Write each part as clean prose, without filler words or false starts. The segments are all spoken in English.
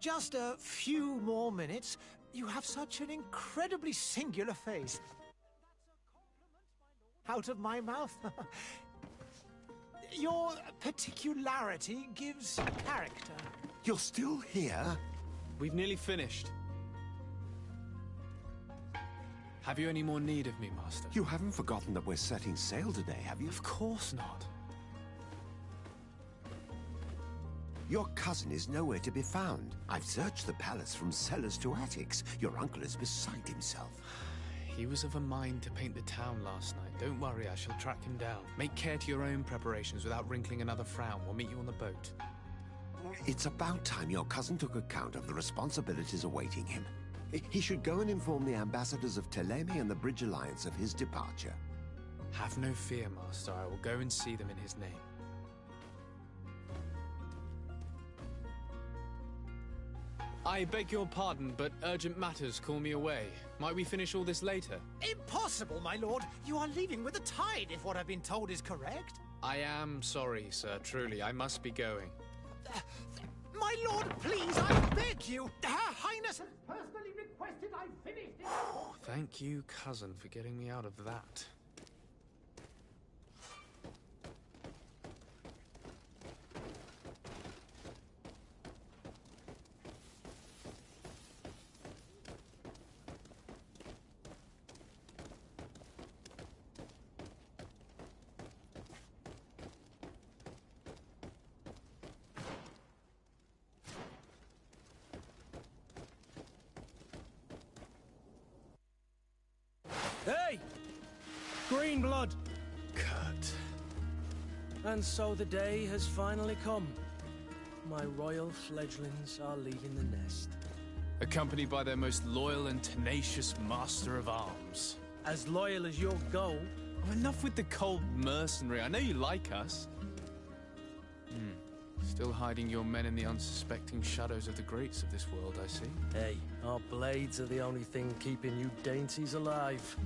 Just a few more minutes. You have such an incredibly singular face. Out of my mouth. Your particularity gives character. You're still here? We've nearly finished. Have you any more need of me, Master? You haven't forgotten that we're setting sail today, have you? Of course not. Your cousin is nowhere to be found. I've searched the palace from cellars to attics. Your uncle is beside himself. He was of a mind to paint the town last night. Don't worry, I shall track him down. Make care to your own preparations without wrinkling another frown. We'll meet you on the boat. It's about time your cousin took account of the responsibilities awaiting him. He should go and inform the ambassadors of Telemi and the Bridge Alliance of his departure. Have no fear, Master. I will go and see them in his name. I beg your pardon, but urgent matters call me away. Might we finish all this later? Impossible, my lord. You are leaving with the tide, if what I've been told is correct. I am sorry, sir. Truly, I must be going. My lord, please, I beg you. Her Highness has personally requested I finish this. Oh, thank you, cousin, for getting me out of that. Hey! Green blood! Kurt. And so the day has finally come. My royal fledglings are leaving the nest. Accompanied by their most loyal and tenacious master of arms. As loyal as your goal. Oh, enough with the cold mercenary. I know you like us. Still hiding your men in the unsuspecting shadows of the greats of this world, I see. Hey, our blades are the only thing keeping you dainties alive.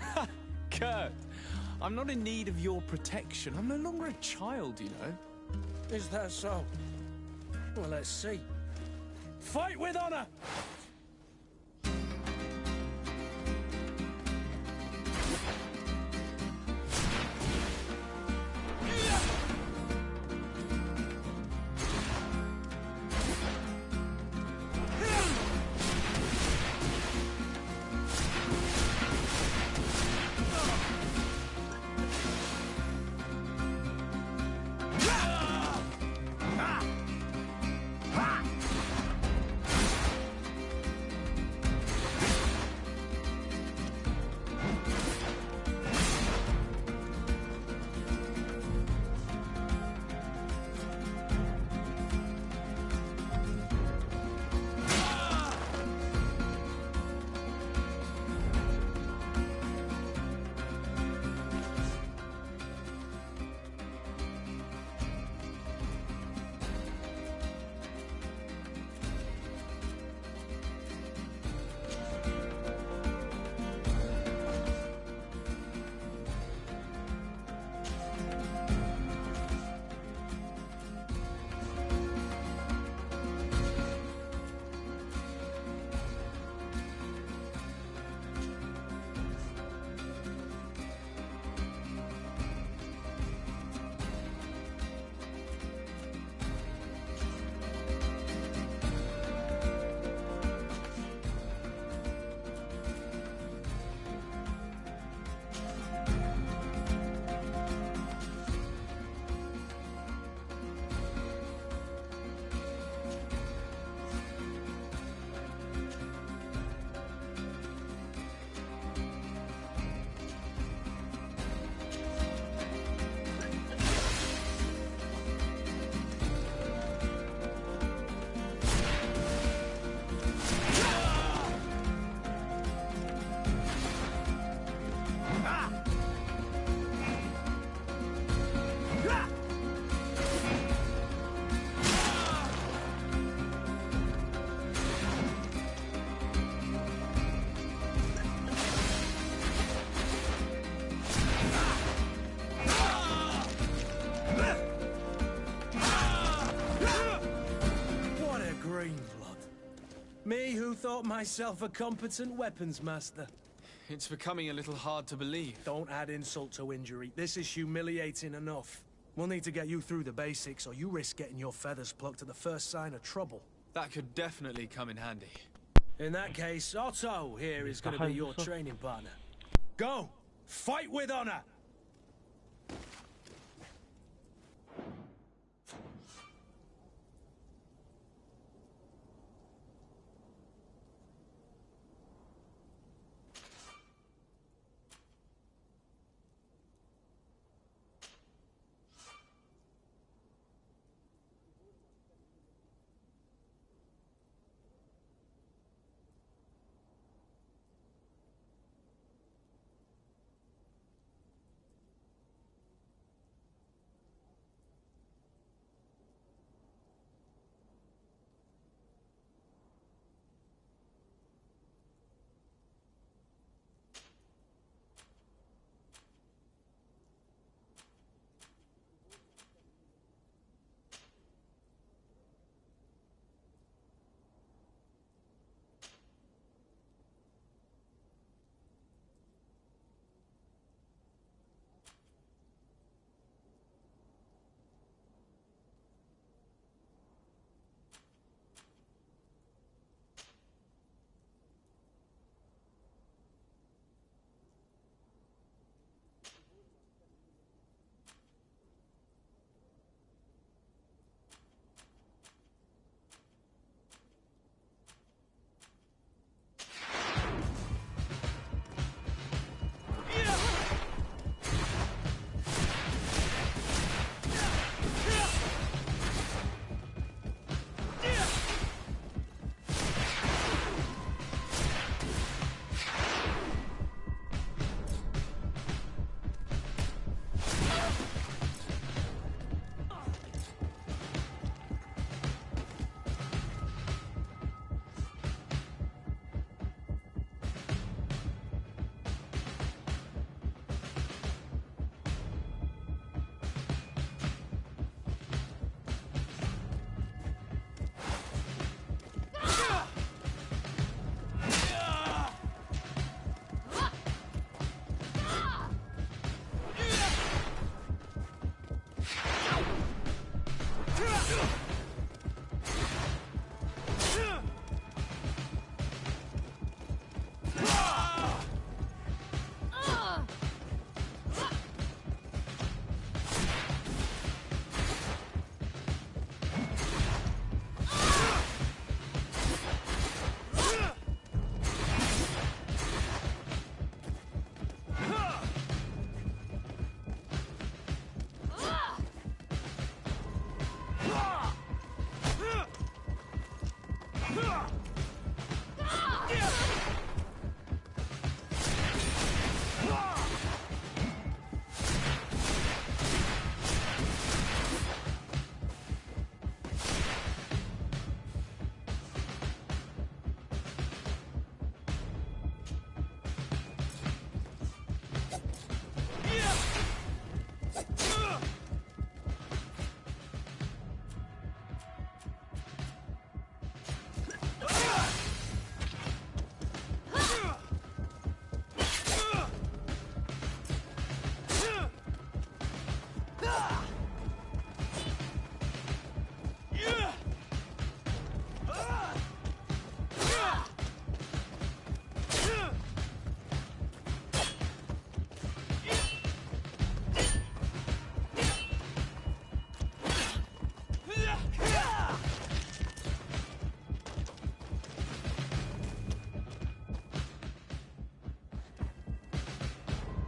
Ha! Kurt! I'm not in need of your protection. I'm no longer a child, you know. Is that so? Well, let's see. Fight with honor! thought myself a competent weapons master. It's becoming a little hard to believe. Don't add insult to injury. This is humiliating enough. We'll need to get you through the basics, or you risk getting your feathers plucked at the first sign of trouble. That could definitely come in handy. In that case, Otto here is going to be your training partner. Go! Fight with honor!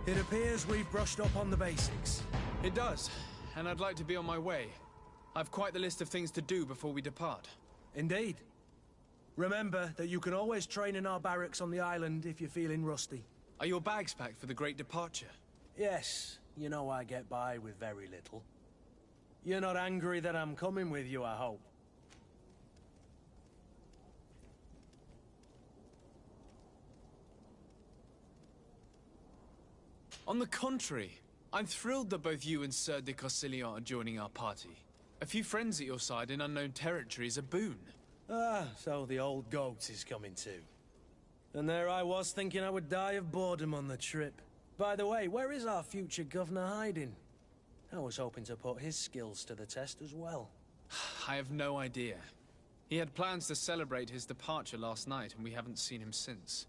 It appears we've brushed up on the basics. It does, and I'd like to be on my way. I've quite the list of things to do before we depart. Indeed. Remember that you can always train in our barracks on the island if you're feeling rusty. Are your bags packed for the great departure? Yes, you know I get by with very little. You're not angry that I'm coming with you, I hope. On the contrary, I'm thrilled that both you and Sir de Corsilion are joining our party. A few friends at your side in unknown territory is a boon. Ah, so the old goat is coming too. And there I was thinking I would die of boredom on the trip. By the way, where is our future governor hiding? I was hoping to put his skills to the test as well. I have no idea. He had plans to celebrate his departure last night, and we haven't seen him since.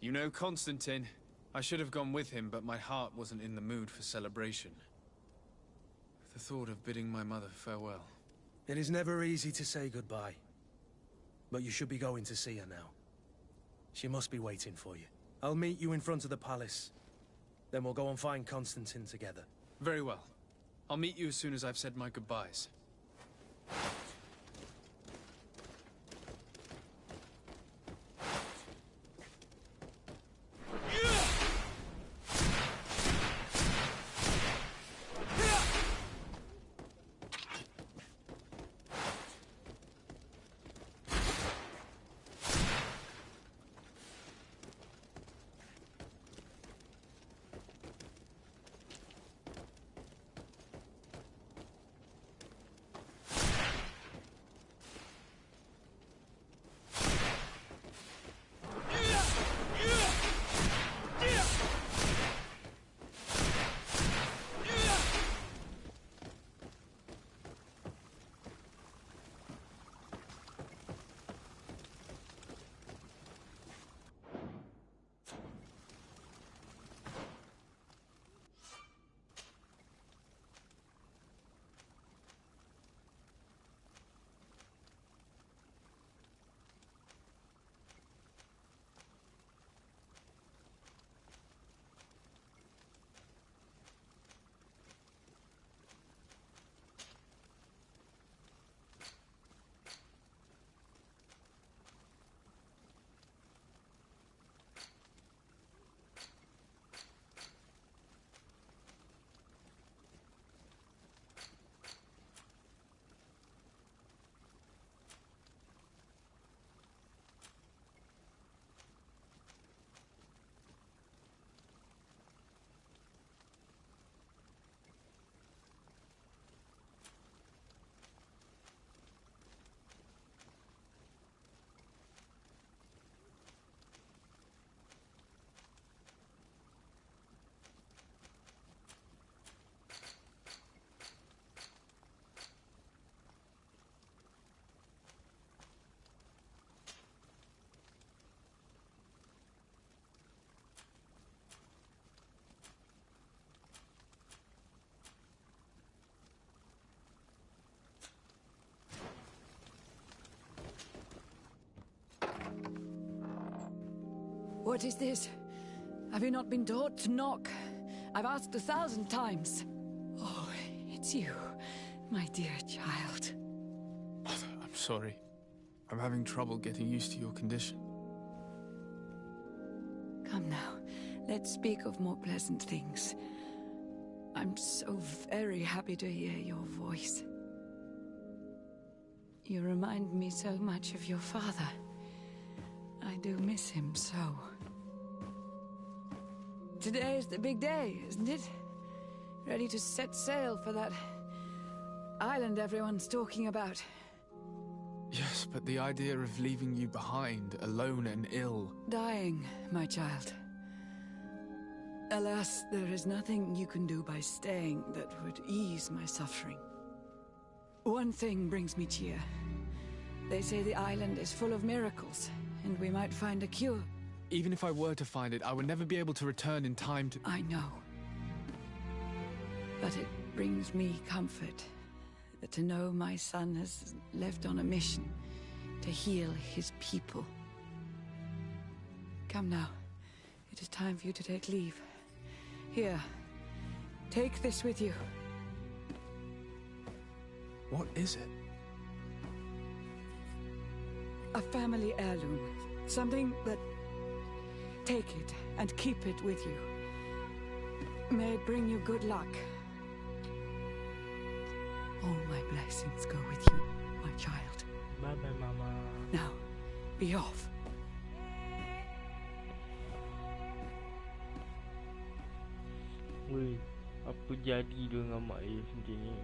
You know Constantine. I should have gone with him, but my heart wasn't in the mood for celebration. The thought of bidding my mother farewell. It is never easy to say goodbye. But you should be going to see her now. She must be waiting for you. I'll meet you in front of the palace. Then we'll go and find Constantine together. Very well. I'll meet you as soon as I've said my goodbyes. What is this? Have you not been taught to knock? I've asked 1,000 times. Oh, it's you, my dear child. I'm sorry. I'm having trouble getting used to your condition. Come now, let's speak of more pleasant things. I'm so very happy to hear your voice. You remind me so much of your father. I do miss him so. Today is the big day, isn't it? Ready to set sail for that island everyone's talking about. Yes, but the idea of leaving you behind, alone and ill... Dying, my child. Alas, there is nothing you can do by staying that would ease my suffering. One thing brings me cheer. They say the island is full of miracles, and we might find a cure. Even if I were to find it, I would never be able to return in time to... I know. But it brings me comfort to know my son has left on a mission to heal his people. Come now. It is time for you to take leave. Here, take this with you. What is it? A family heirloom. Something that... Take it and keep it with you. May it bring you good luck. All my blessings go with you, my child. Bye-bye, Mama. Now, be off. Weh, apa jadi dengan mak ayah macam ni?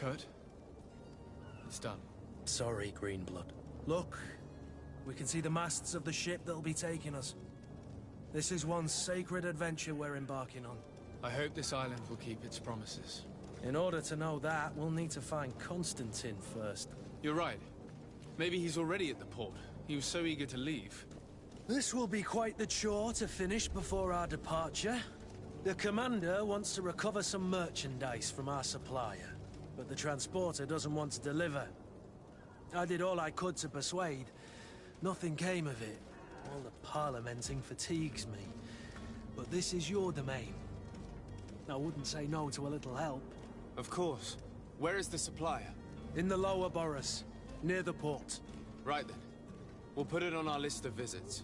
Kurt, it's done. Sorry, Greenblood. Look, we can see the masts of the ship that'll be taking us. This is one sacred adventure we're embarking on. I hope this island will keep its promises. In order to know that, we'll need to find Constantine first. You're right. Maybe he's already at the port. He was so eager to leave. This will be quite the chore to finish before our departure. The commander wants to recover some merchandise from our supplier, but the transporter doesn't want to deliver. I did all I could to persuade. Nothing came of it. All the parliamenting fatigues me. But this is your domain. I wouldn't say no to a little help. Of course. Where is the supplier? In the lower boroughs, near the port. Right then. We'll put it on our list of visits.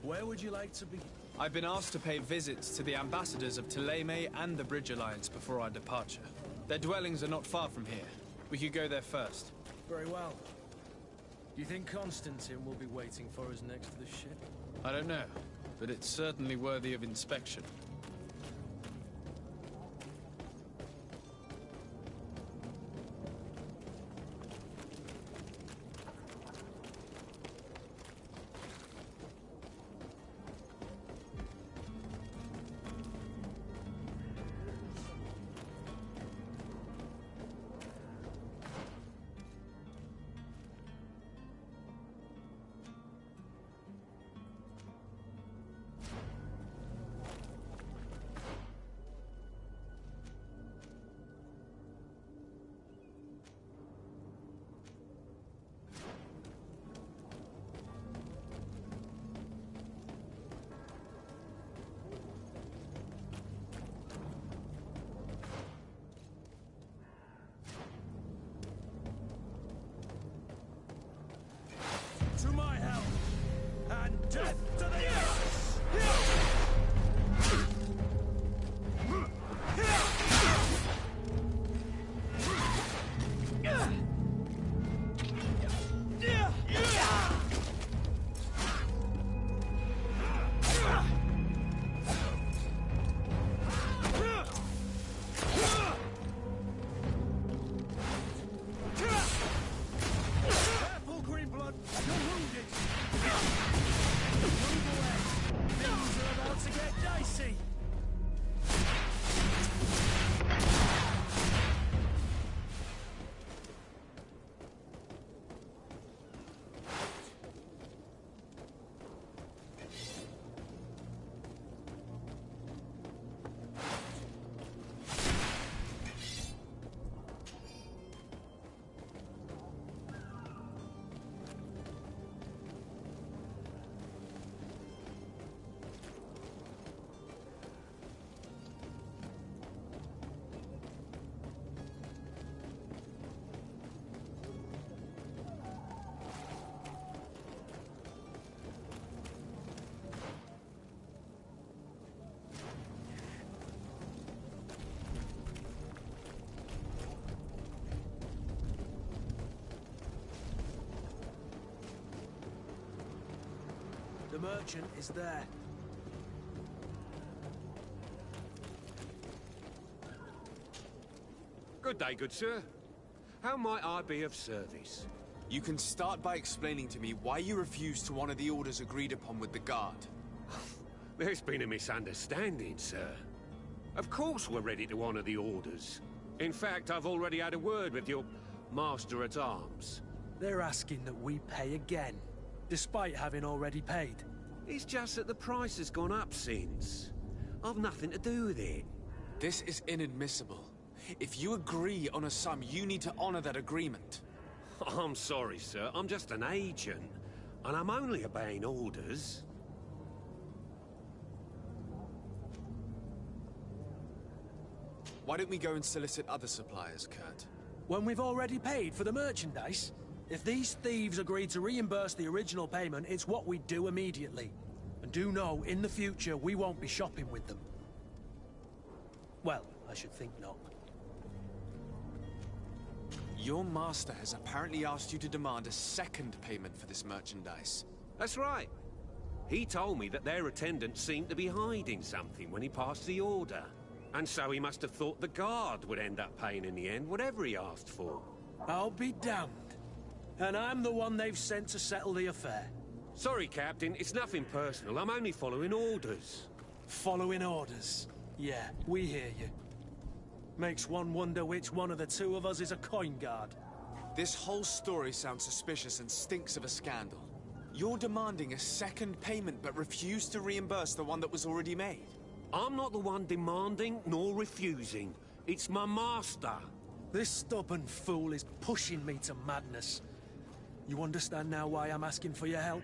Where would you like to be? I've been asked to pay visits to the ambassadors of Thélème and the Bridge Alliance before our departure. Their dwellings are not far from here. We could go there first. Very well. Do you think Constantine will be waiting for us next to the ship? I don't know, but it's certainly worthy of inspection. To my help! And death to the Careful, Greenblood! You're wounded! Move away! Things are about to get dicey! The merchant is there. Good day, good sir. How might I be of service? You can start by explaining to me why you refused to honor the orders agreed upon with the Guard. There's been a misunderstanding, sir. Of course we're ready to honor the orders. In fact, I've already had a word with your Master-at-Arms. They're asking that we pay again, despite having already paid. It's just that the price has gone up since. I've nothing to do with it. This is inadmissible. If you agree on a sum, you need to honor that agreement. I'm sorry, sir. I'm just an agent. And I'm only obeying orders. Why don't we go and solicit other suppliers, Kurt? When we've already paid for the merchandise? If these thieves agree to reimburse the original payment, it's what we do immediately. And do know, in the future, we won't be shopping with them. Well, I should think not. Your master has apparently asked you to demand a second payment for this merchandise. That's right. He told me that their attendant seemed to be hiding something when he passed the order. And so he must have thought the Guard would end up paying in the end, whatever he asked for. I'll be damned. And I'm the one they've sent to settle the affair. Sorry, Captain, it's nothing personal. I'm only following orders. Following orders? Yeah, we hear you. Makes one wonder which one of the two of us is a coin guard. This whole story sounds suspicious and stinks of a scandal. You're demanding a second payment but refuse to reimburse the one that was already made. I'm not the one demanding nor refusing. It's my master. This stubborn fool is pushing me to madness. You understand now why I'm asking for your help?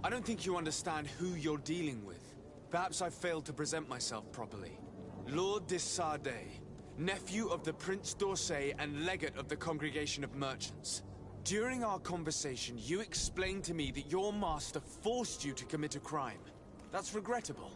I don't think you understand who you're dealing with. Perhaps I failed to present myself properly. Lord de Sardet, nephew of the Prince d'Orsay and legate of the Congregation of Merchants. During our conversation, you explained to me that your master forced you to commit a crime. That's regrettable,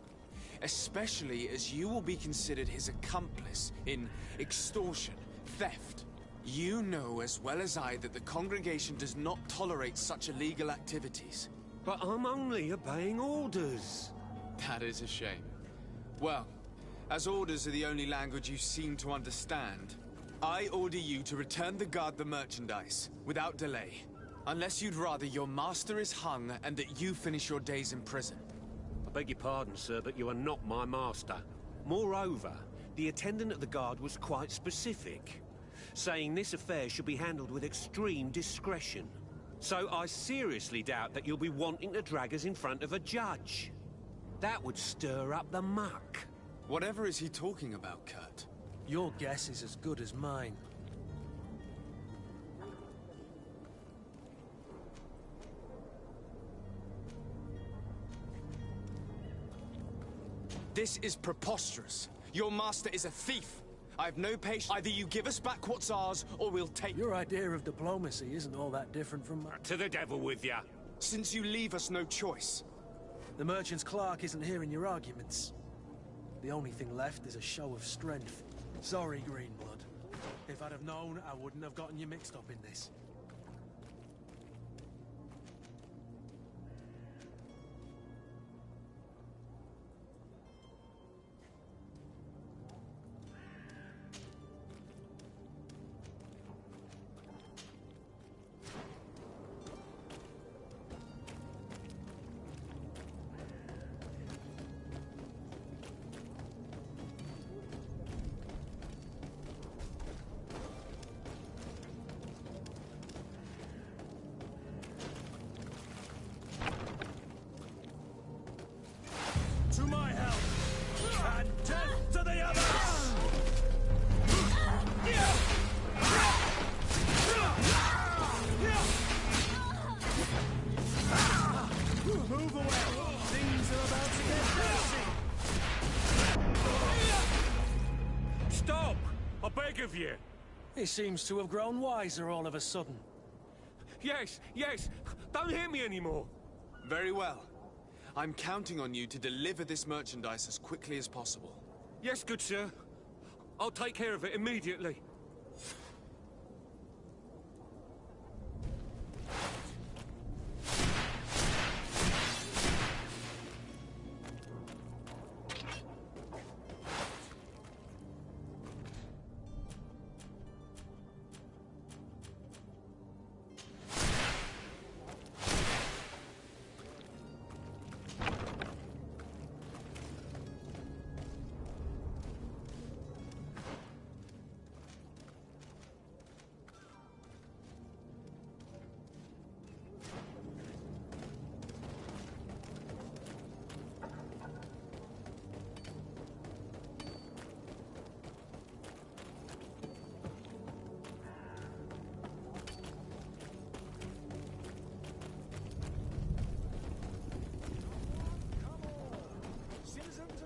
especially as you will be considered his accomplice in extortion, theft. You know as well as I that the Congregation does not tolerate such illegal activities. But I'm only obeying orders. That is a shame. Well, as orders are the only language you seem to understand, I order you to return the Guard the merchandise, without delay. Unless you'd rather your master is hung and that you finish your days in prison. I beg your pardon, sir, but you are not my master. Moreover, the attendant at the Guard was quite specific, saying this affair should be handled with extreme discretion. So I seriously doubt that you'll be wanting to drag us in front of a judge. That would stir up the muck. Whatever is he talking about, Kurt? Your guess is as good as mine. This is preposterous. Your master is a thief. I have no patience. Either you give us back what's ours, or we'll take... Your idea of diplomacy isn't all that different from mine. To the devil with ya. Since you leave us no choice. The merchant's clerk isn't hearing your arguments. The only thing left is a show of strength. Sorry, Greenblood. If I'd have known, I wouldn't have gotten you mixed up in this. To my help! And death to the others! Move away! Things are about to get messy! Stop! I beg of you! He seems to have grown wiser all of a sudden. Yes, yes! Don't hit me anymore! Very well. I'm counting on you to deliver this merchandise as quickly as possible. Yes, good sir. I'll take care of it immediately.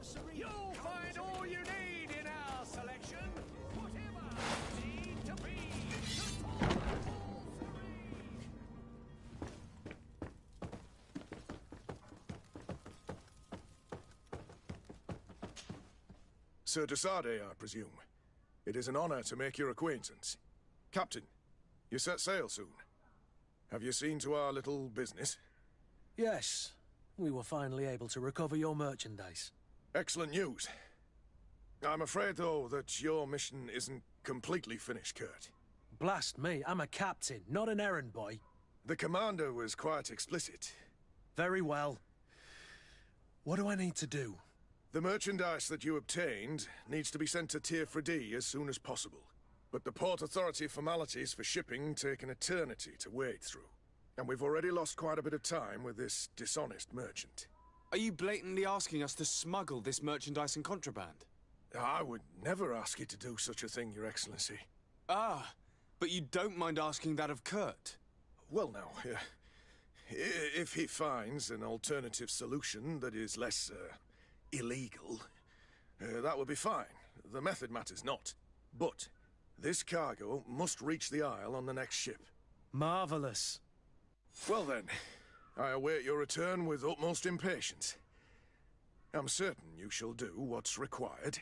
Serene. You'll find all you need in our selection. Whatever you need to be the top of all Serene. Sir Desade, I presume. It is an honor to make your acquaintance. Captain, you set sail soon. Have you seen to our little business? Yes. We were finally able to recover your merchandise. Excellent news. I'm afraid, though, that your mission isn't completely finished, Kurt. Blast me, I'm a captain, not an errand boy. The commander was quite explicit. Very well. What do I need to do? The merchandise that you obtained needs to be sent to Tir as soon as possible. But the Port Authority formalities for shipping take an eternity to wade through. And we've already lost quite a bit of time with this dishonest merchant. Are you blatantly asking us to smuggle this merchandise and contraband? I would never ask you to do such a thing, Your Excellency. Ah, but you don't mind asking that of Kurt? Well, now, if he finds an alternative solution that is less, illegal, that would be fine. The method matters not. But this cargo must reach the Isle on the next ship. Marvelous. Well then, I await your return with utmost impatience. I'm certain you shall do what's required.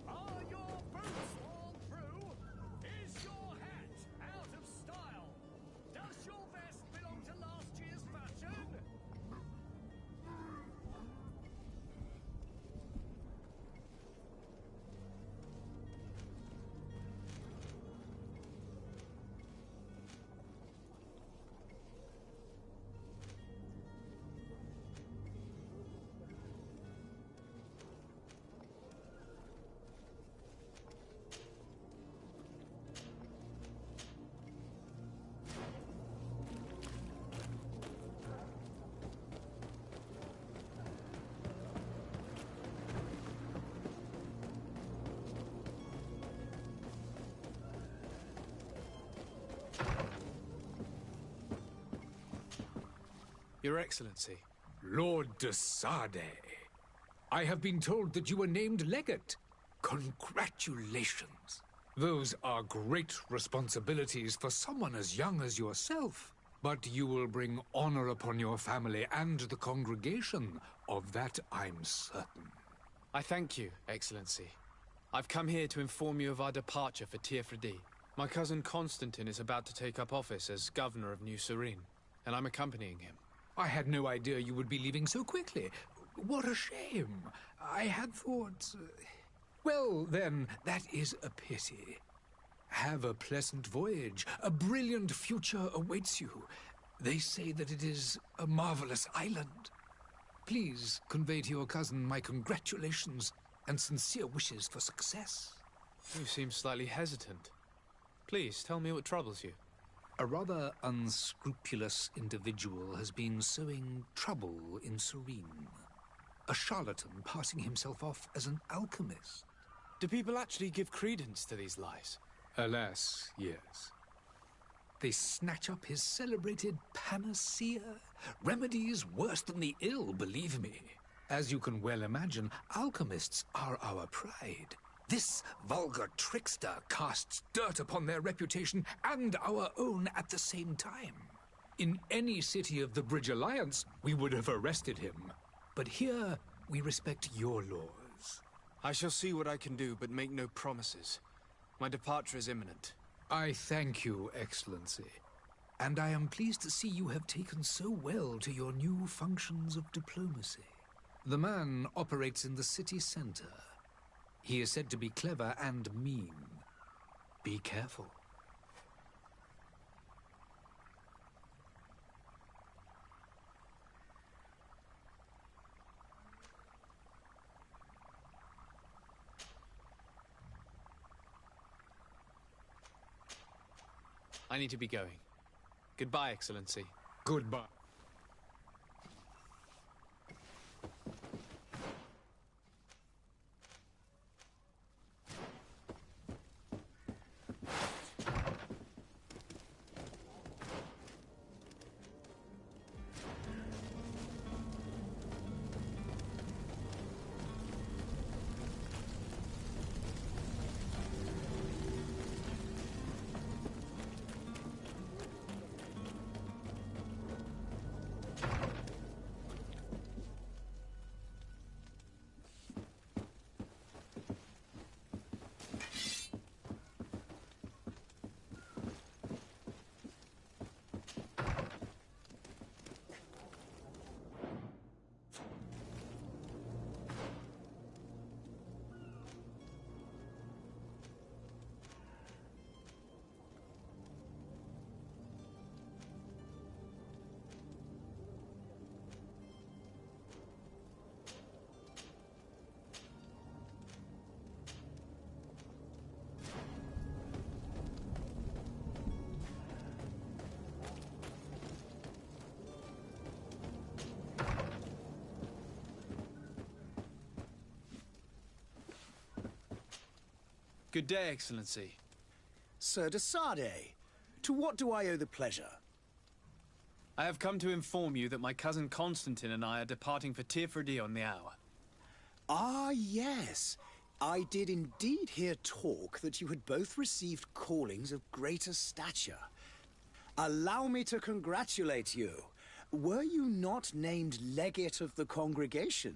Are your boots worn through? Is your hat out of style? Does your vest belong to last year's fashion? Your Excellency. Lord de Sade, I have been told that you were named legate. Congratulations. Those are great responsibilities for someone as young as yourself. But you will bring honor upon your family and the congregation. Of that, I'm certain. I thank you, Excellency. I've come here to inform you of our departure for Tir. My cousin Constantine is about to take up office as governor of New Serene, and I'm accompanying him. I had no idea you would be leaving so quickly. What a shame. I had thought... Well, then, that is a pity. Have a pleasant voyage. A brilliant future awaits you. They say that it is a marvelous island. Please convey to your cousin my congratulations and sincere wishes for success. You seem slightly hesitant. Please, tell me what troubles you. A rather unscrupulous individual has been sowing trouble in Serene. A charlatan passing himself off as an alchemist. Do people actually give credence to these lies? Alas, yes. They snatch up his celebrated panacea. Remedies worse than the ill, believe me. As you can well imagine, alchemists are our pride. This vulgar trickster casts dirt upon their reputation and our own at the same time. In any city of the Bridge Alliance, we would have arrested him. But here, we respect your laws. I shall see what I can do, but make no promises. My departure is imminent. I thank you, Excellency. And I am pleased to see you have taken so well to your new functions of diplomacy. The man operates in the city center. He is said to be clever and mean. Be careful. I need to be going. Goodbye, Excellency. Goodbye. Good day, Excellency. Sir de Sade, to what do I owe the pleasure? I have come to inform you that my cousin Constantine and I are departing for Tirfredi on the hour. Ah, yes. I did indeed hear talk that you had both received callings of greater stature. Allow me to congratulate you. Were you not named legate of the congregation?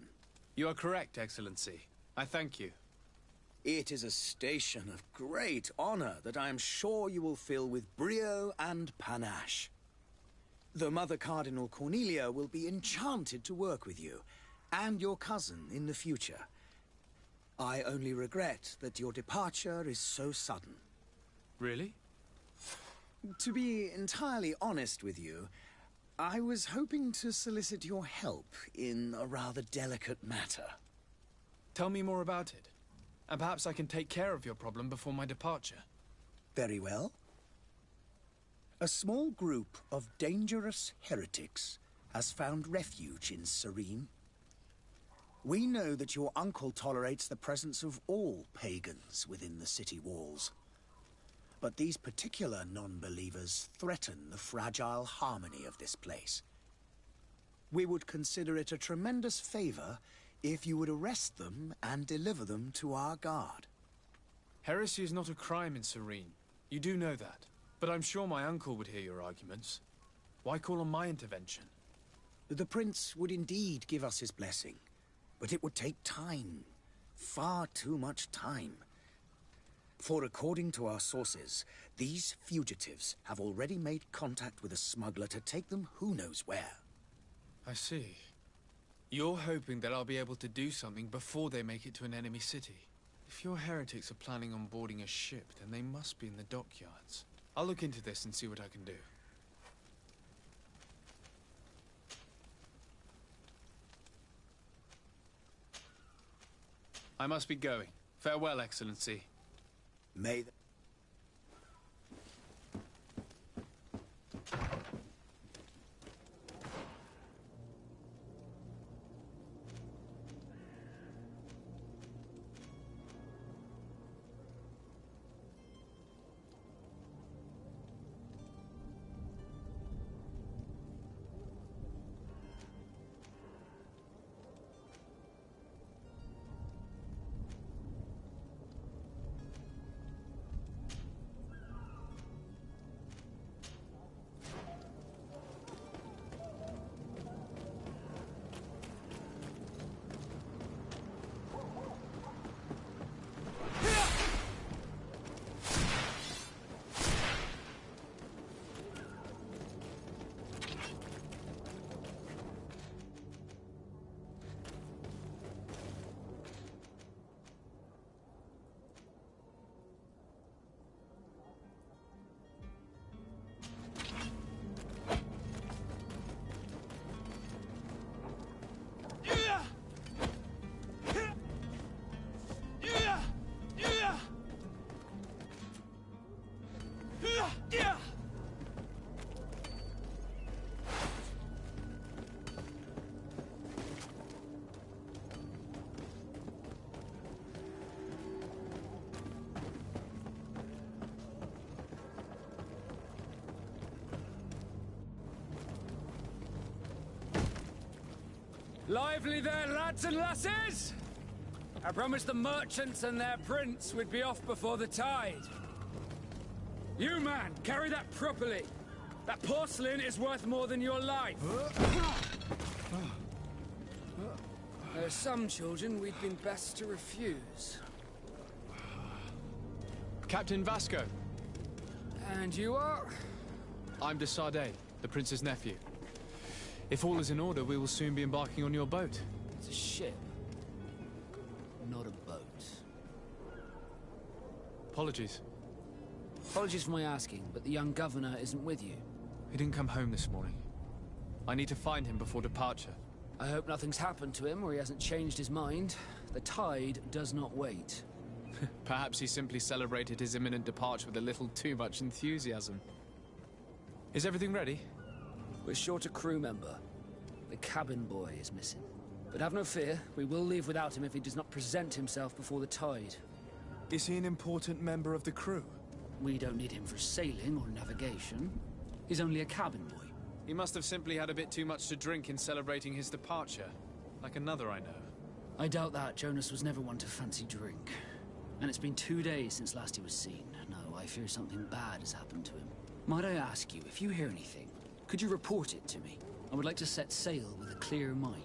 You are correct, Excellency. I thank you. It is a station of great honor that I am sure you will fill with brio and panache. The Mother Cardinal Cornelia will be enchanted to work with you, and your cousin in the future. I only regret that your departure is so sudden. Really? To be entirely honest with you, I was hoping to solicit your help in a rather delicate matter. Tell me more about it. And perhaps I can take care of your problem before my departure. Very well. A small group of dangerous heretics has found refuge in Serene. We know that your uncle tolerates the presence of all pagans within the city walls. But these particular non-believers threaten the fragile harmony of this place. We would consider it a tremendous favor if you would arrest them and deliver them to our guard. Heresy is not a crime in Serene. You do know that. But I'm sure my uncle would hear your arguments. Why call on my intervention? The prince would indeed give us his blessing, but it would take time. Far too much time. For according to our sources, these fugitives have already made contact with a smuggler to take them who knows where. I see. You're hoping that I'll be able to do something before they make it to an enemy city. If your heretics are planning on boarding a ship, then they must be in the dockyards. I'll look into this and see what I can do. I must be going. Farewell, Excellency. May the Lively there, lads and lasses! I promised the merchants and their prince we'd be off before the tide. You, man, carry that properly. That porcelain is worth more than your life. There are some children we'd been best to refuse. Captain Vasco. And you are? I'm de Sardet, the prince's nephew. If all is in order, we will soon be embarking on your boat. It's a ship, not a boat. Apologies. Apologies for my asking, but the young governor isn't with you. He didn't come home this morning. I need to find him before departure. I hope nothing's happened to him or he hasn't changed his mind. The tide does not wait. Perhaps he simply celebrated his imminent departure with a little too much enthusiasm. Is everything ready? We're short a crew member. The cabin boy is missing. But have no fear, we will leave without him if he does not present himself before the tide. Is he an important member of the crew? We don't need him for sailing or navigation. He's only a cabin boy. He must have simply had a bit too much to drink in celebrating his departure. Like another I know. I doubt that. Jonas was never one to fancy drink. And it's been 2 days since last he was seen. No, I fear something bad has happened to him. Might I ask you, if you hear anything, could you report it to me? I would like to set sail with a clear mind.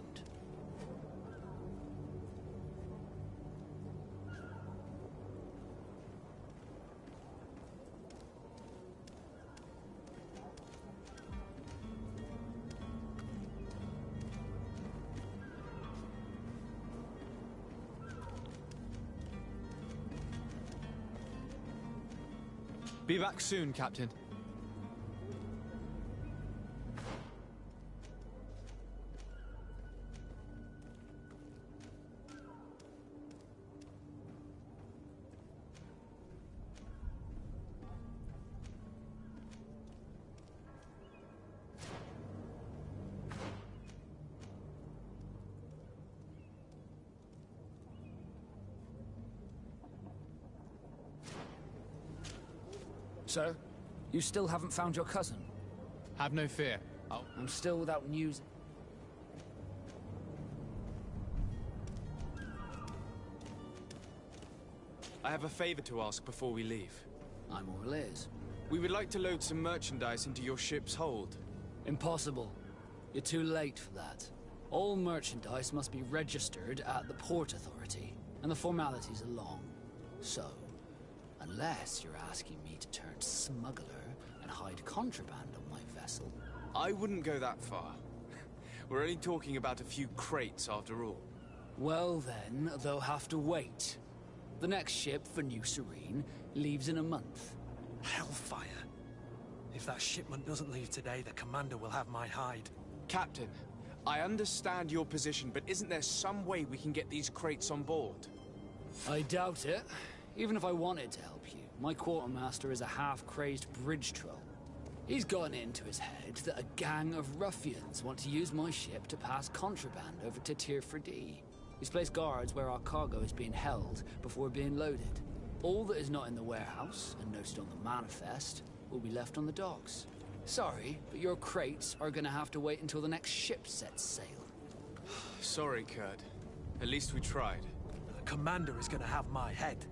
Be back soon, Captain. So, you still haven't found your cousin? Have no fear. I'm still without news. I have a favor to ask before we leave. I'm all ears. We would like to load some merchandise into your ship's hold. Impossible. You're too late for that. All merchandise must be registered at the Port Authority, and the formalities are long. So, unless you're asking me to turn smuggler and hide contraband on my vessel. I wouldn't go that far. We're only talking about a few crates after all. Well then, they'll have to wait. The next ship for New Serene leaves in a month. Hellfire. If that shipment doesn't leave today, the commander will have my hide. Captain, I understand your position, but isn't there some way we can get these crates on board? I doubt it. Even if I wanted to help you, my quartermaster is a half-crazed bridge troll. He's gotten into his head that a gang of ruffians want to use my ship to pass contraband over to Tirfredi. He's placed guards where our cargo is being held before being loaded. All that is not in the warehouse, and noted on the manifest, will be left on the docks. Sorry, but your crates are gonna have to wait until the next ship sets sail. Sorry, Kurt. At least we tried. The commander is gonna have my head.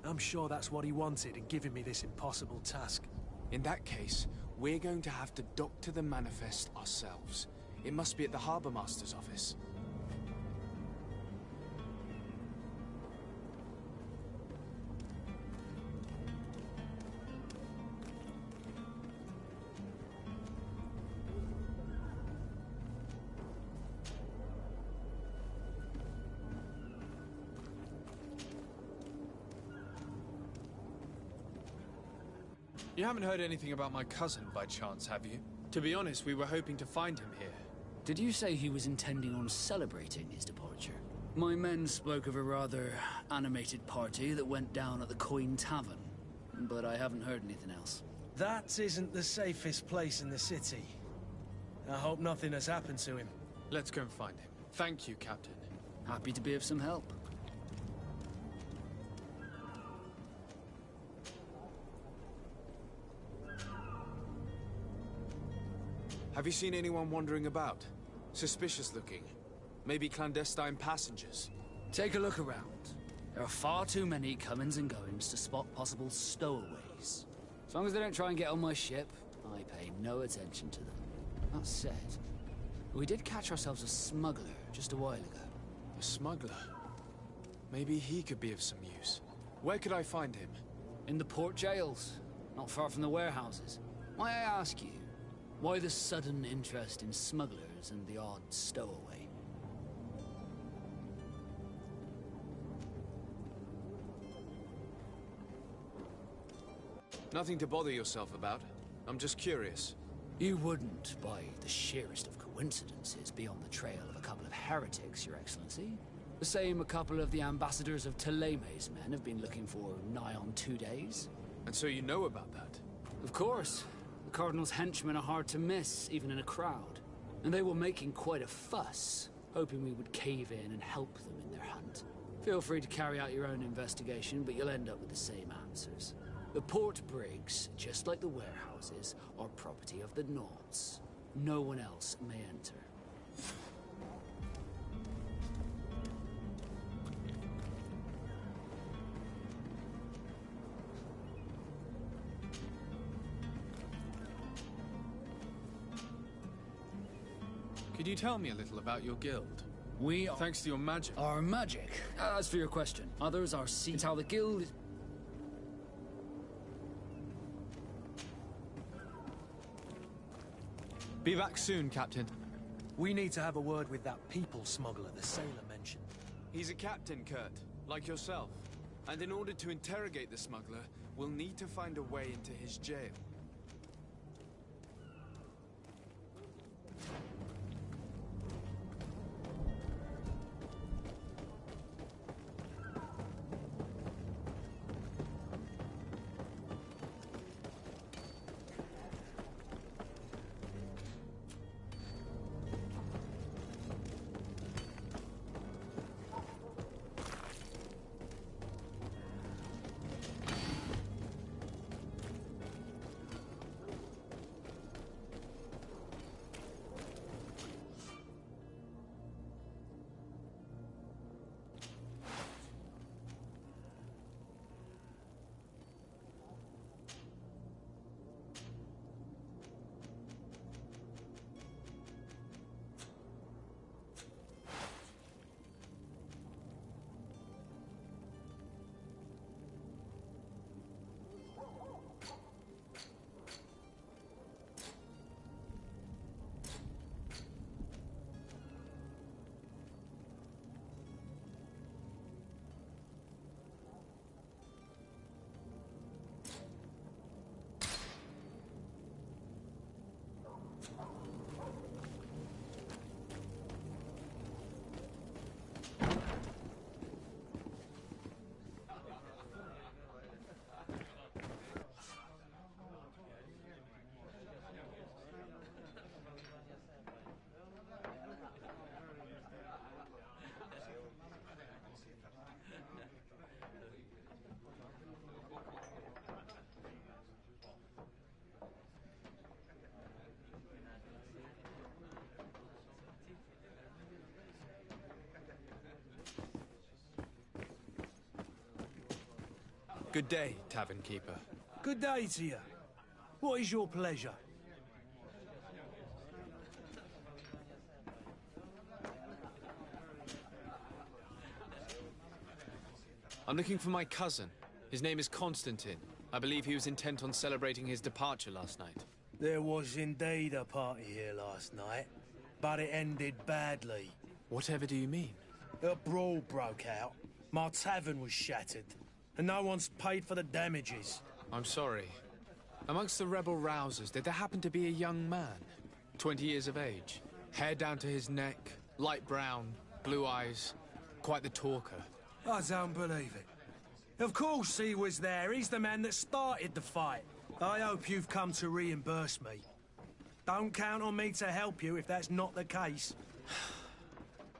I'm sure that's what he wanted in giving me this impossible task. In that case, we're going to have to doctor the manifest ourselves. It must be at the Harbour Master's office. You haven't heard anything about my cousin by chance, have you? To be honest, we were hoping to find him here. Did you say he was intending on celebrating his departure? My men spoke of a rather animated party that went down at the Coin Tavern, but I haven't heard anything else. That isn't the safest place in the city. I hope nothing has happened to him. Let's go and find him. Thank you, Captain. Happy to be of some help. Have you seen anyone wandering about? Suspicious looking. Maybe clandestine passengers. Take a look around. There are far too many comings and goings to spot possible stowaways. As long as they don't try and get on my ship, I pay no attention to them. That said, we did catch ourselves a smuggler just a while ago. A smuggler? Maybe he could be of some use. Where could I find him? In the port jails, not far from the warehouses. May I ask you, why the sudden interest in smugglers and the odd stowaway? Nothing to bother yourself about. I'm just curious. You wouldn't, by the sheerest of coincidences, be on the trail of a couple of heretics, Your Excellency. The same a couple of the ambassadors of Teleme's men have been looking for nigh on 2 days. And so you know about that? Of course. The Cardinal's henchmen are hard to miss, even in a crowd. And they were making quite a fuss, hoping we would cave in and help them in their hunt. Feel free to carry out your own investigation, but you'll end up with the same answers. The port brigs, just like the warehouses, are property of the Nauts. No one else may enter. Could you tell me a little about your guild? We are... Thanks to your magic. Our magic? As for your question, others are seen. It's how the guild is... Be back soon, Captain. We need to have a word with that people smuggler the sailor mentioned. He's a captain, Kurt, like yourself. And in order to interrogate the smuggler, we'll need to find a way into his jail. Good day, tavern keeper. Good day to you. What is your pleasure? I'm looking for my cousin. His name is Constantine. I believe he was intent on celebrating his departure last night. There was indeed a party here last night, but it ended badly. Whatever do you mean? A brawl broke out. My tavern was shattered, and no one's paid for the damages. I'm sorry. Amongst the rebel rousers, did there happen to be a young man? 20 years of age. Hair down to his neck, light brown, blue eyes. Quite the talker. I don't believe it. Of course he was there. He's the man that started the fight. I hope you've come to reimburse me. Don't count on me to help you if that's not the case.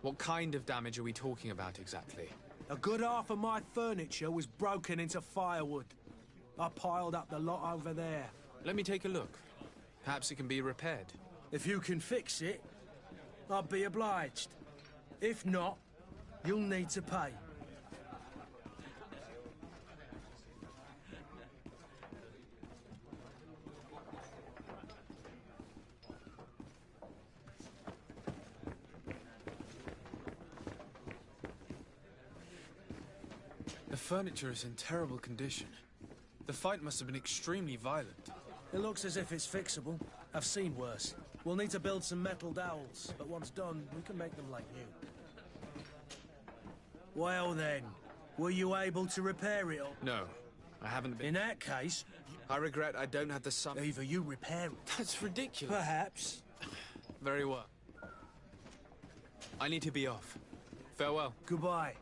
What kind of damage are we talking about exactly? A good half of my furniture was broken into firewood. I piled up the lot over there. Let me take a look. Perhaps it can be repaired. If you can fix it, I'd be obliged. If not, you'll need to pay. The furniture is in terrible condition. The fight must have been extremely violent. It looks as if it's fixable. I've seen worse. We'll need to build some metal dowels, but once done, we can make them like new. Well then, were you able to repair it all? No, I haven't been. In that case, I regret I don't have the sum. either you repair it. That's ridiculous. Perhaps. Very well. I need to be off. Farewell. Goodbye.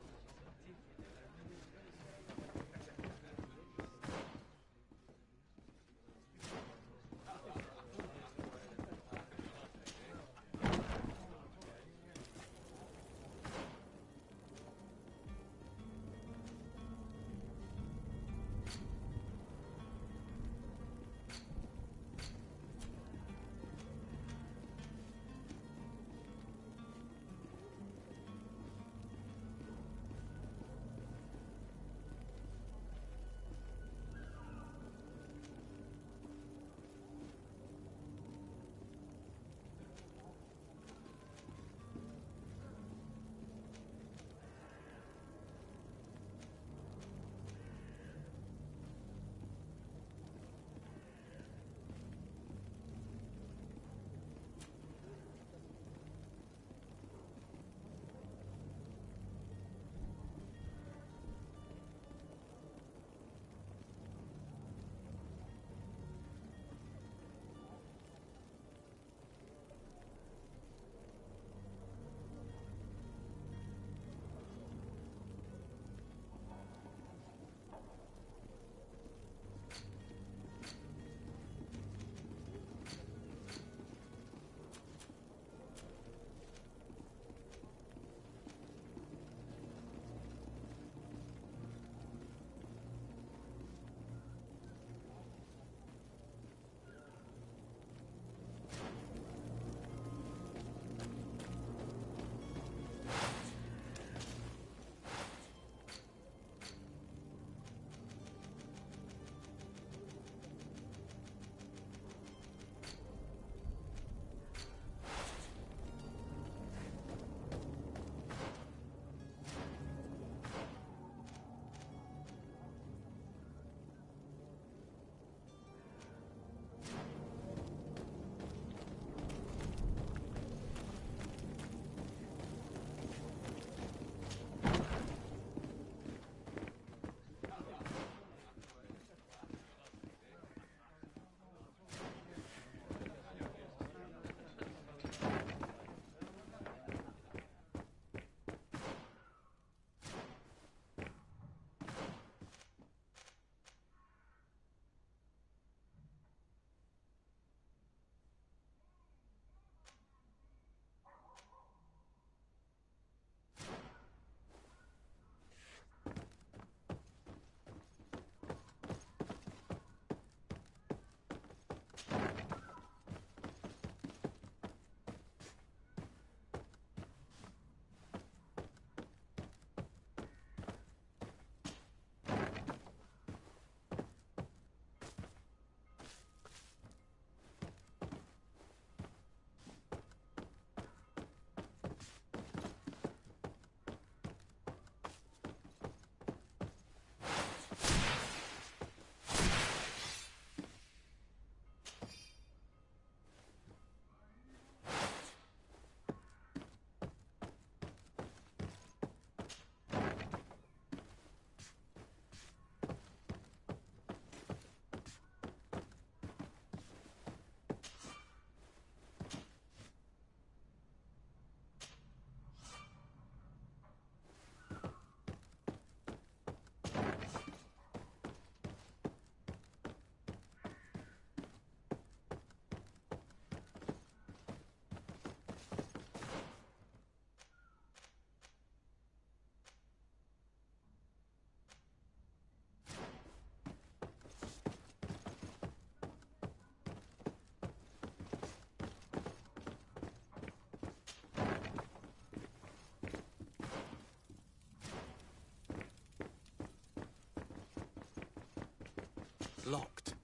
Locked.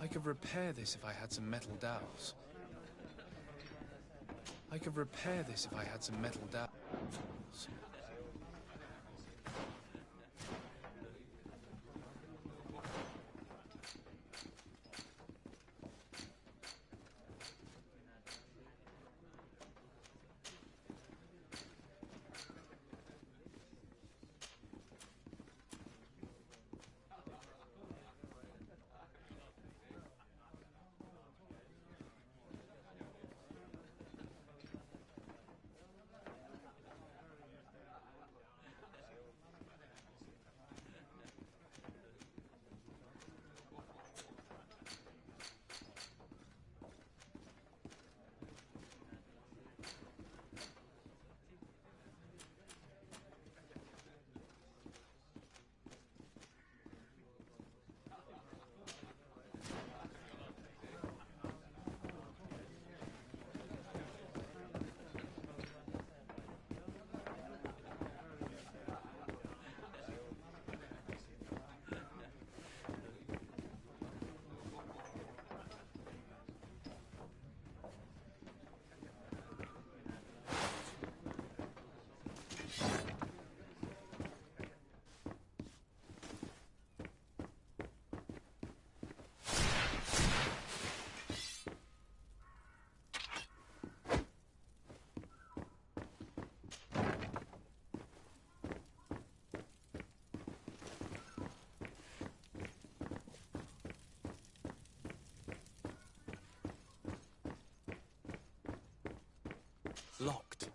I could repair this if I had some metal dowels. I could repair this if I had some metal dowels. Locked.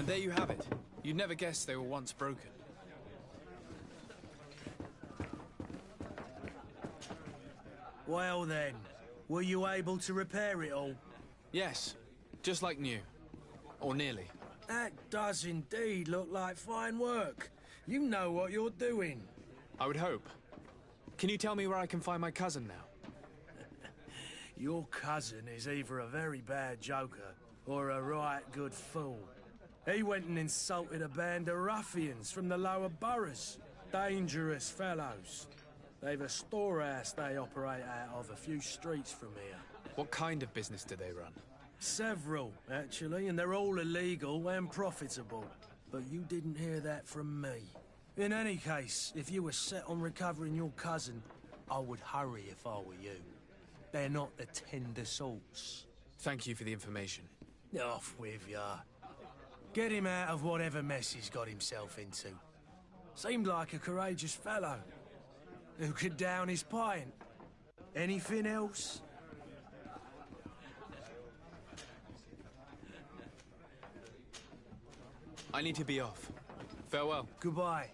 And there you have it. You'd never guess they were once broken. Well then, were you able to repair it all? Yes, just like new. Or nearly. That does indeed look like fine work. You know what you're doing. I would hope. Can you tell me where I can find my cousin now? Your cousin is either a very bad joker or a right good fool. He went and insulted a band of ruffians from the lower boroughs. Dangerous fellows. They've a storehouse they operate out of a few streets from here. What kind of business do they run? Several, actually, and they're all illegal and profitable. But you didn't hear that from me. In any case, if you were set on recovering your cousin, I would hurry if I were you. They're not the tender sorts. Thank you for the information. Off with ya. Get him out of whatever mess he's got himself into. Seemed like a courageous fellow. Who could down his pint. Anything else? I need to be off. Farewell. Goodbye.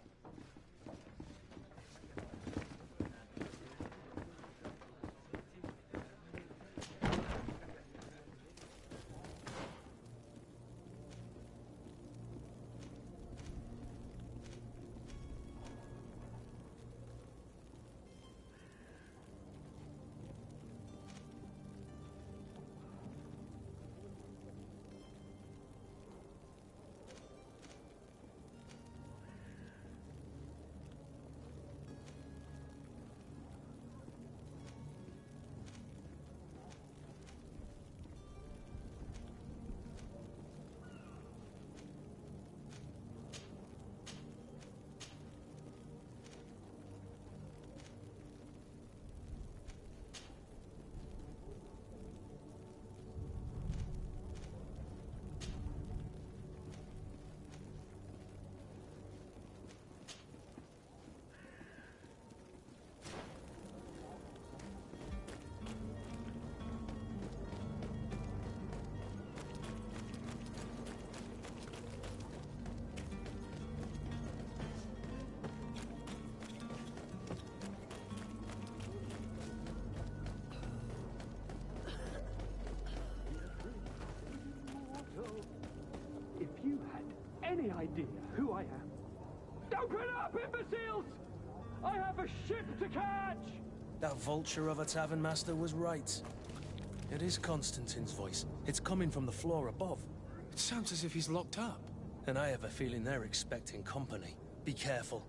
If you had any idea who I am... Open up, imbeciles! I have a ship to catch! That vulture of a tavern master was right. It is Constantine's voice. It's coming from the floor above. It sounds as if he's locked up. And I have a feeling they're expecting company. Be careful.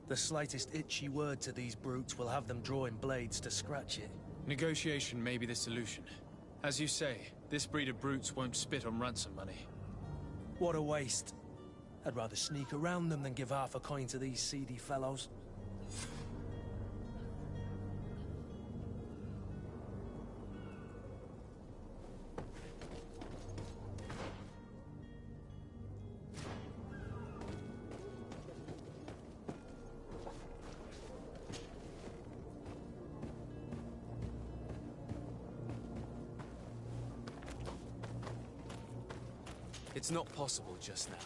The slightest itchy word to these brutes will have them drawing blades to scratch it. Negotiation may be the solution. As you say, this breed of brutes won't spit on ransom money. What a waste. I'd rather sneak around them than give half a coin to these seedy fellows. It's not possible just now.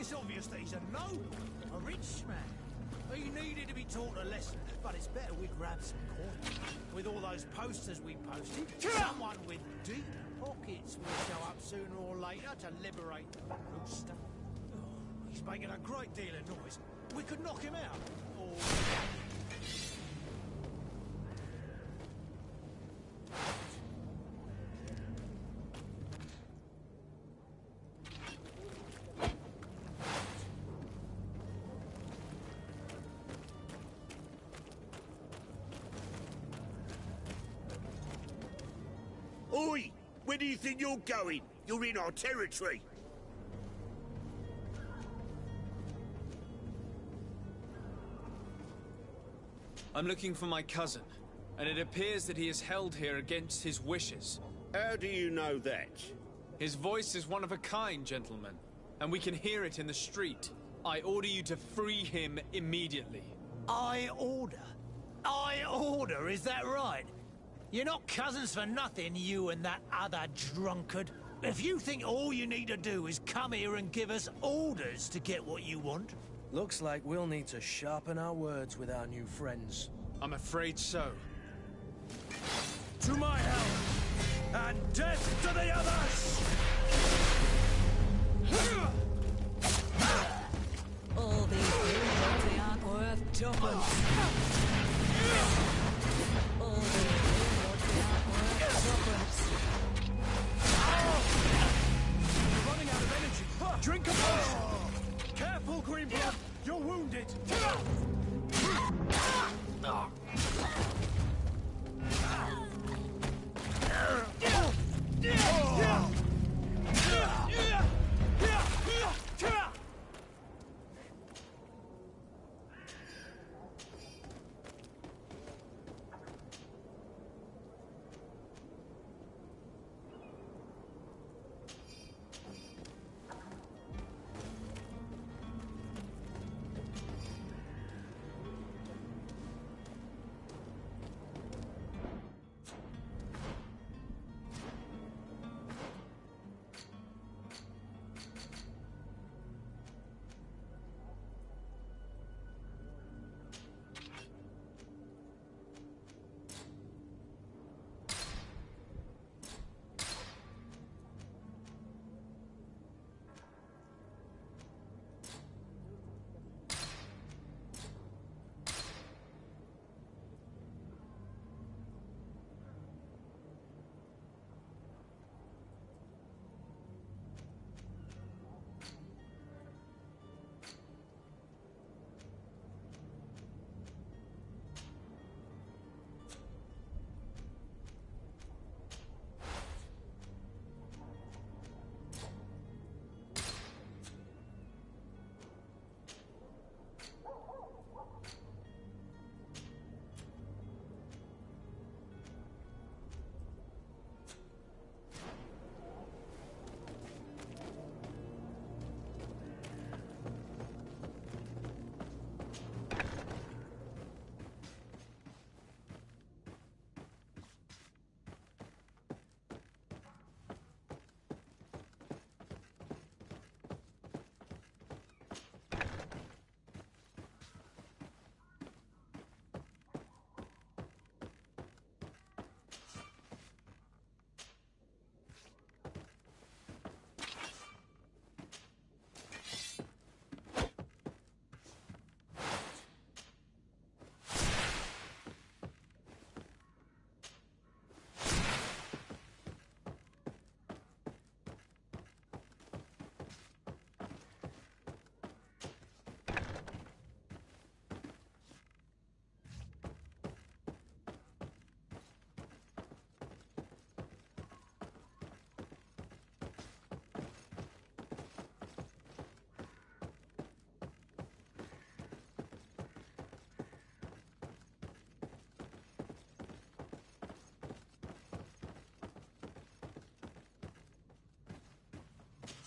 It's obvious that he's a noble, a rich man. He needed to be taught a lesson, but it's better we grab some coin. With all those posters we posted, someone with deep pockets will show up sooner or later to liberate the rooster. Oh, he's making a great deal of noise. We could knock him out. Or... Oi! Where do you think you're going? You're in our territory. I'm looking for my cousin, and it appears that he is held here against his wishes. How do you know that? His voice is one of a kind, gentlemen, and we can hear it in the street. I order you to free him immediately. I order? Is that right? You're not cousins for nothing, you and that other drunkard. If you think all you need to do is come here and give us orders to get what you want... Looks like we'll need to sharpen our words with our new friends. I'm afraid so. To my help! And death to the others! All these rumors, they aren't worth tuppence. All these rumors, they aren't worth tuppence. You're running out of energy. Drink a potion. Careful, Greenblood. You're wounded.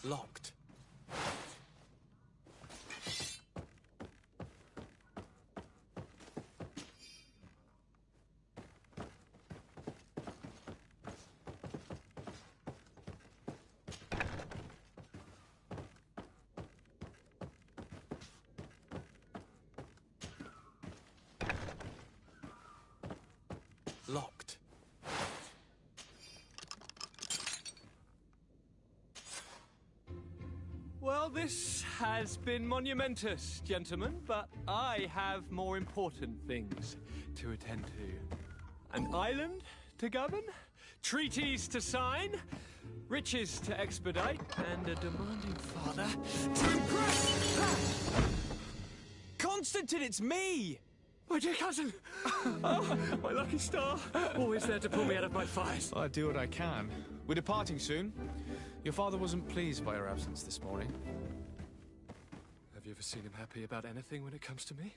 Locked. Locked. Well, this has been monumentous, gentlemen, but I have more important things to attend to. An island to govern, treaties to sign, riches to expedite, and a demanding father to impress. Constantine, it's me! My dear cousin! Oh, my lucky star! Always there to pull me out of my fires. I'll do what I can. We're departing soon. Your father wasn't pleased by your absence this morning. Have you ever seen him happy about anything when it comes to me?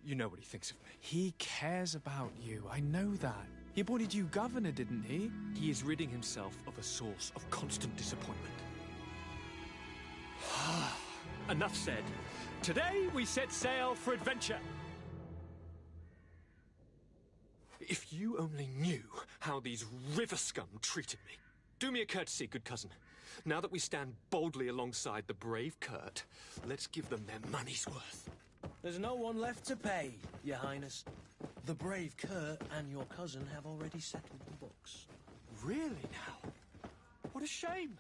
You know what he thinks of me. He cares about you, I know that. He appointed you governor, didn't he? He is ridding himself of a source of constant disappointment. Enough said. Today we set sail for adventure. If you only knew how these river scum treated me. Do me a courtesy, good cousin. Now that we stand boldly alongside the brave Kurt, let's give them their money's worth. There's no one left to pay, Your Highness. The brave Kurt and your cousin have already settled the books. Really now? What a shame.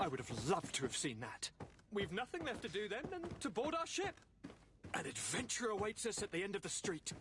I would have loved to have seen that. We've nothing left to do then than to board our ship. An adventure awaits us at the end of the street.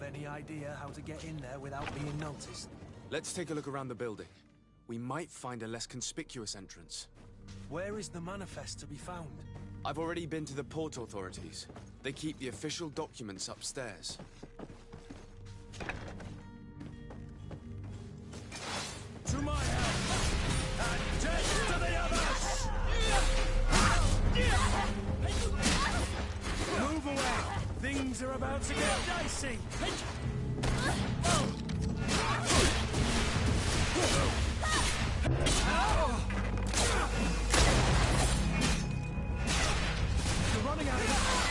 any idea how to get in there without being noticed? Let's take a look around the building. We might find a less conspicuous entrance. Where is the manifest to be found? I've already been to the port authorities. They keep the official documents upstairs. To my help! And death to the others! Move away! Things are about to get dicey! You're running out of gas!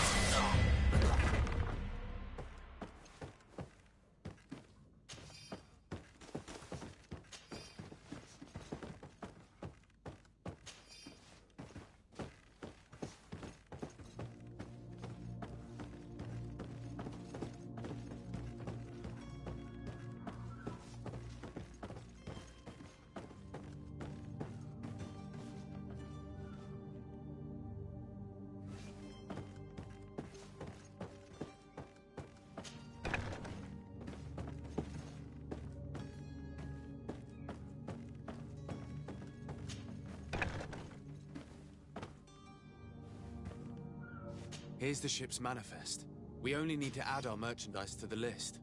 Here's the ship's manifest. We only need to add our merchandise to the list.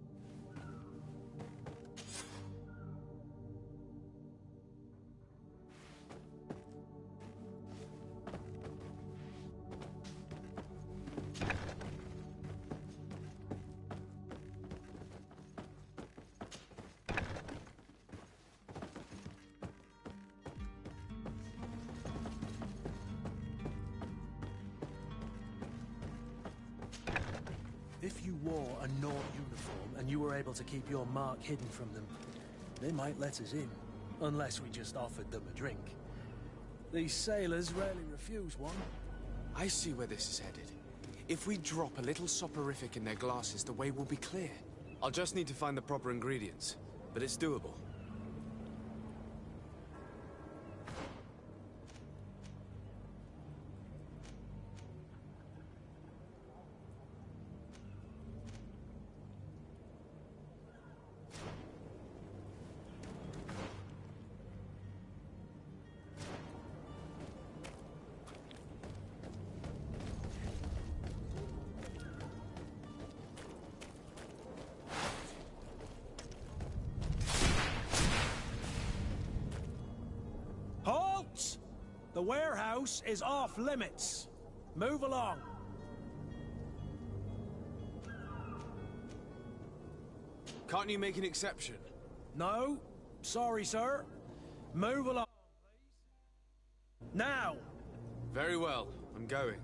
If you wore a Nord uniform and you were able to keep your mark hidden from them, they might let us in, unless we just offered them a drink. These sailors rarely refuse one. I see where this is headed. If we drop a little soporific in their glasses, the way will be clear. I'll just need to find the proper ingredients, but it's doable. Halt! The warehouse is off limits. Move along. Can't you make an exception? No. Sorry, sir. Move along, please. Now! Very well. I'm going.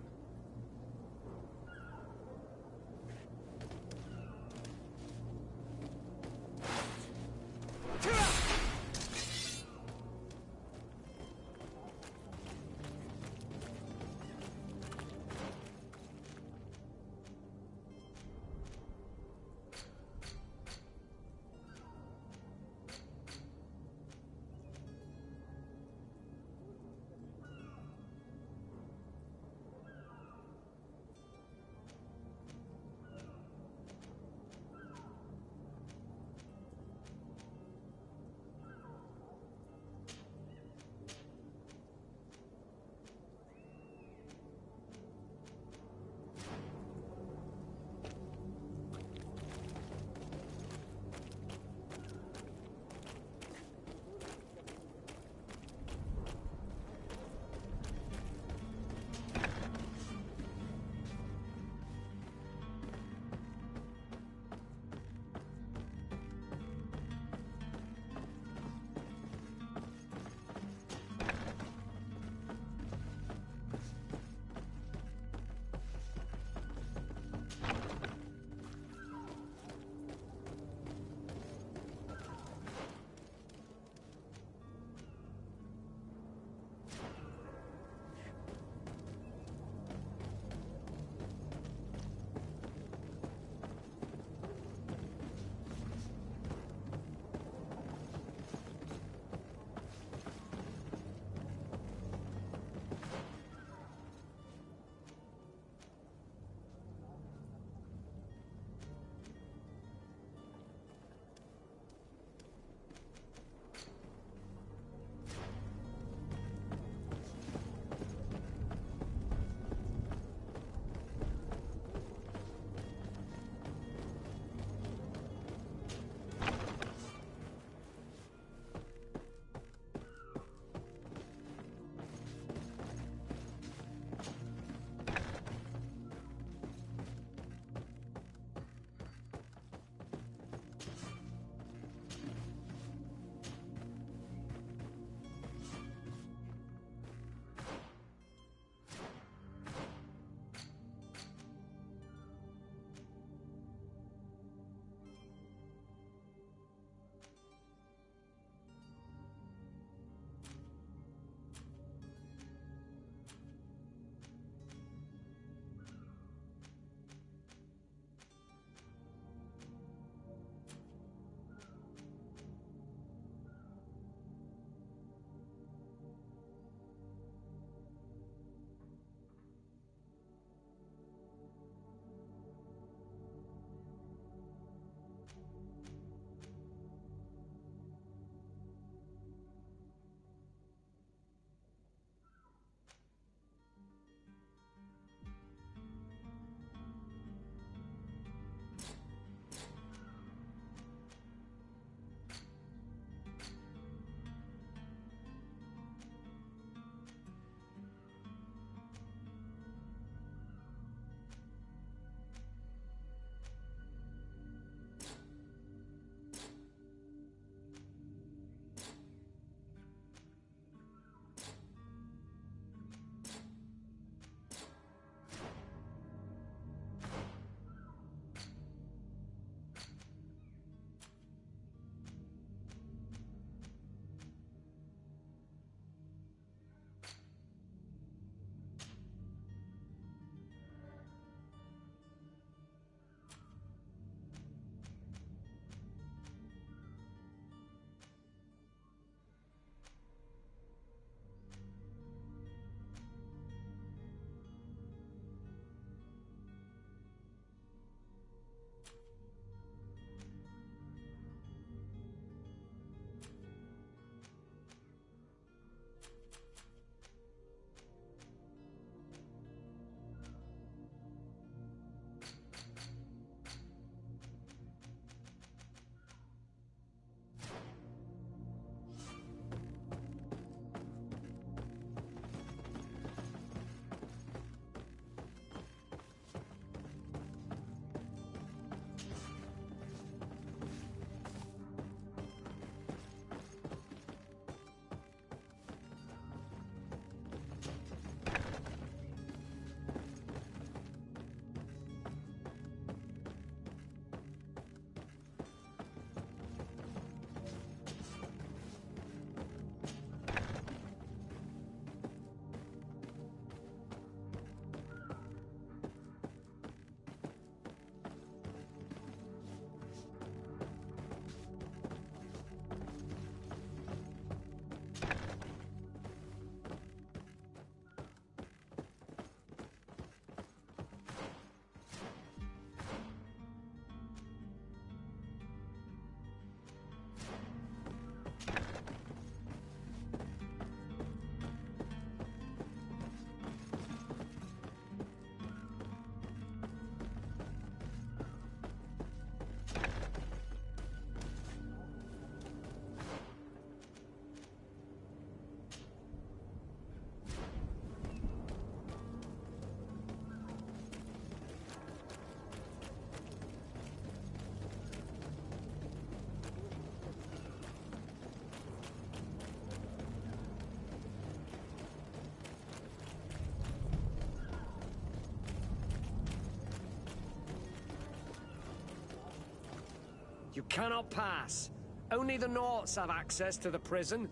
You cannot pass. Only the Naughts have access to the prison.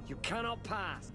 You cannot pass.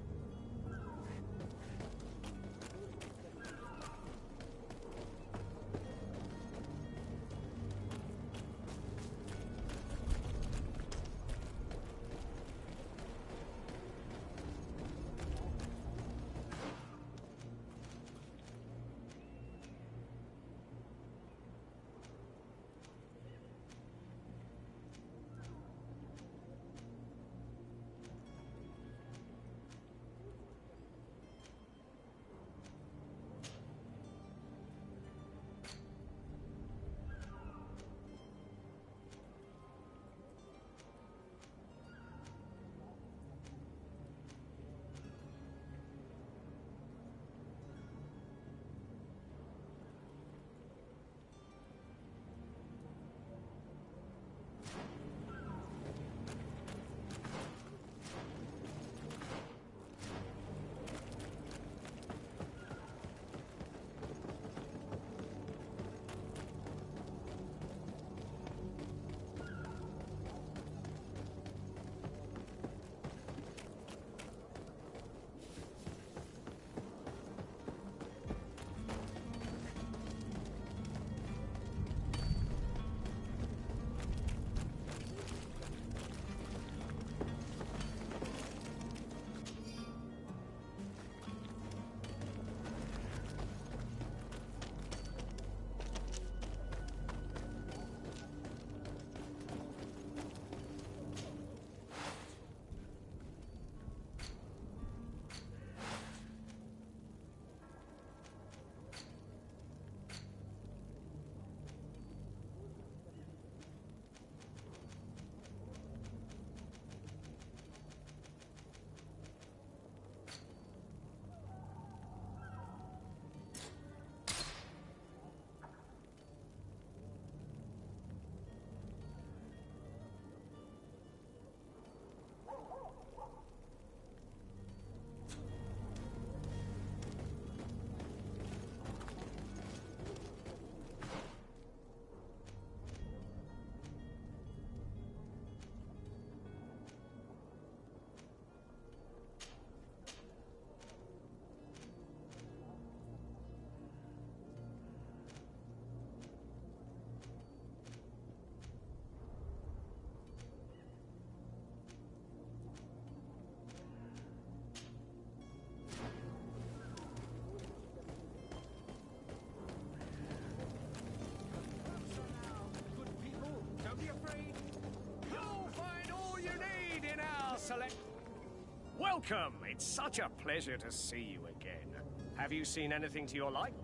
Welcome! It's such a pleasure to see you again. Have you seen anything to your liking?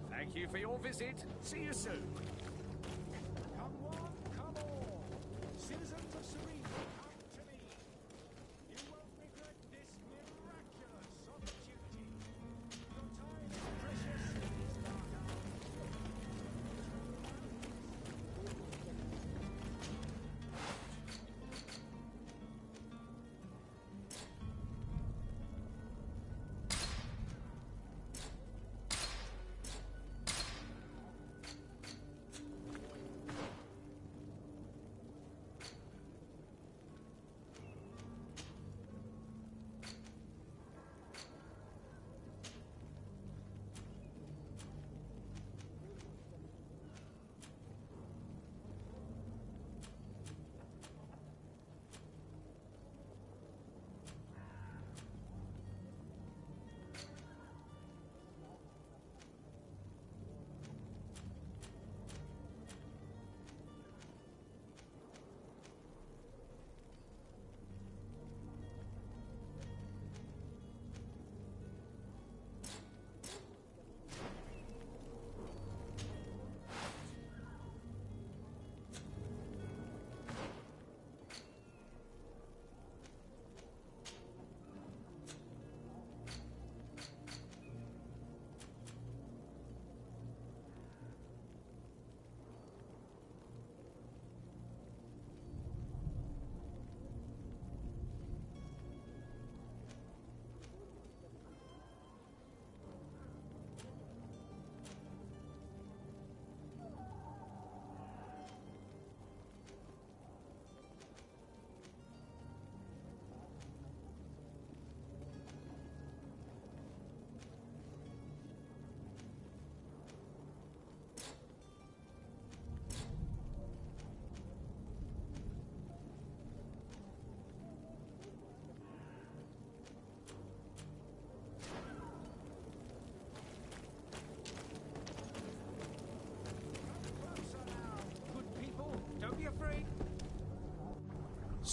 Thank you for your visit. See you soon. Come one, come all. Citizens of Serene, come to me. You won't regret this miraculous opportunity. Your time is precious in this dark hour.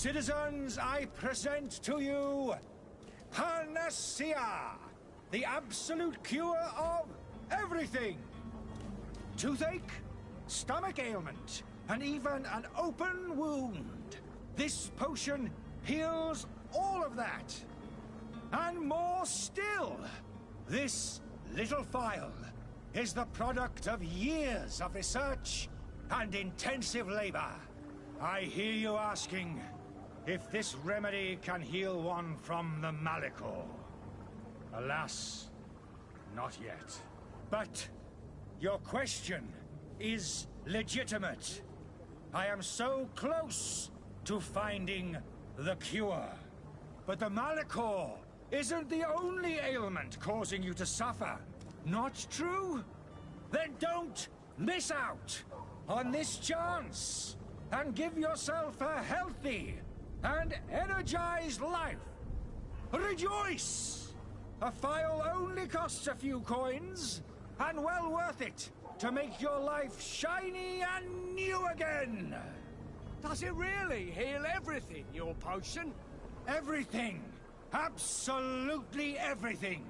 Citizens, I present to you Panacea, the absolute cure of everything. Toothache, stomach ailment, and even an open wound. This potion heals all of that. And more still, this little phial is the product of years of research and intensive labor. I hear you asking if this remedy can heal one from the Malachor. Alas, not yet. But your question is legitimate. I am so close to finding the cure. But the Malachor isn't the only ailment causing you to suffer. Not true? Then don't miss out on this chance and give yourself a healthy and energized life. Rejoice! A phial only costs a few coins, and well worth it to make your life shiny and new again. Does it really heal everything, your potion? Everything. Absolutely everything.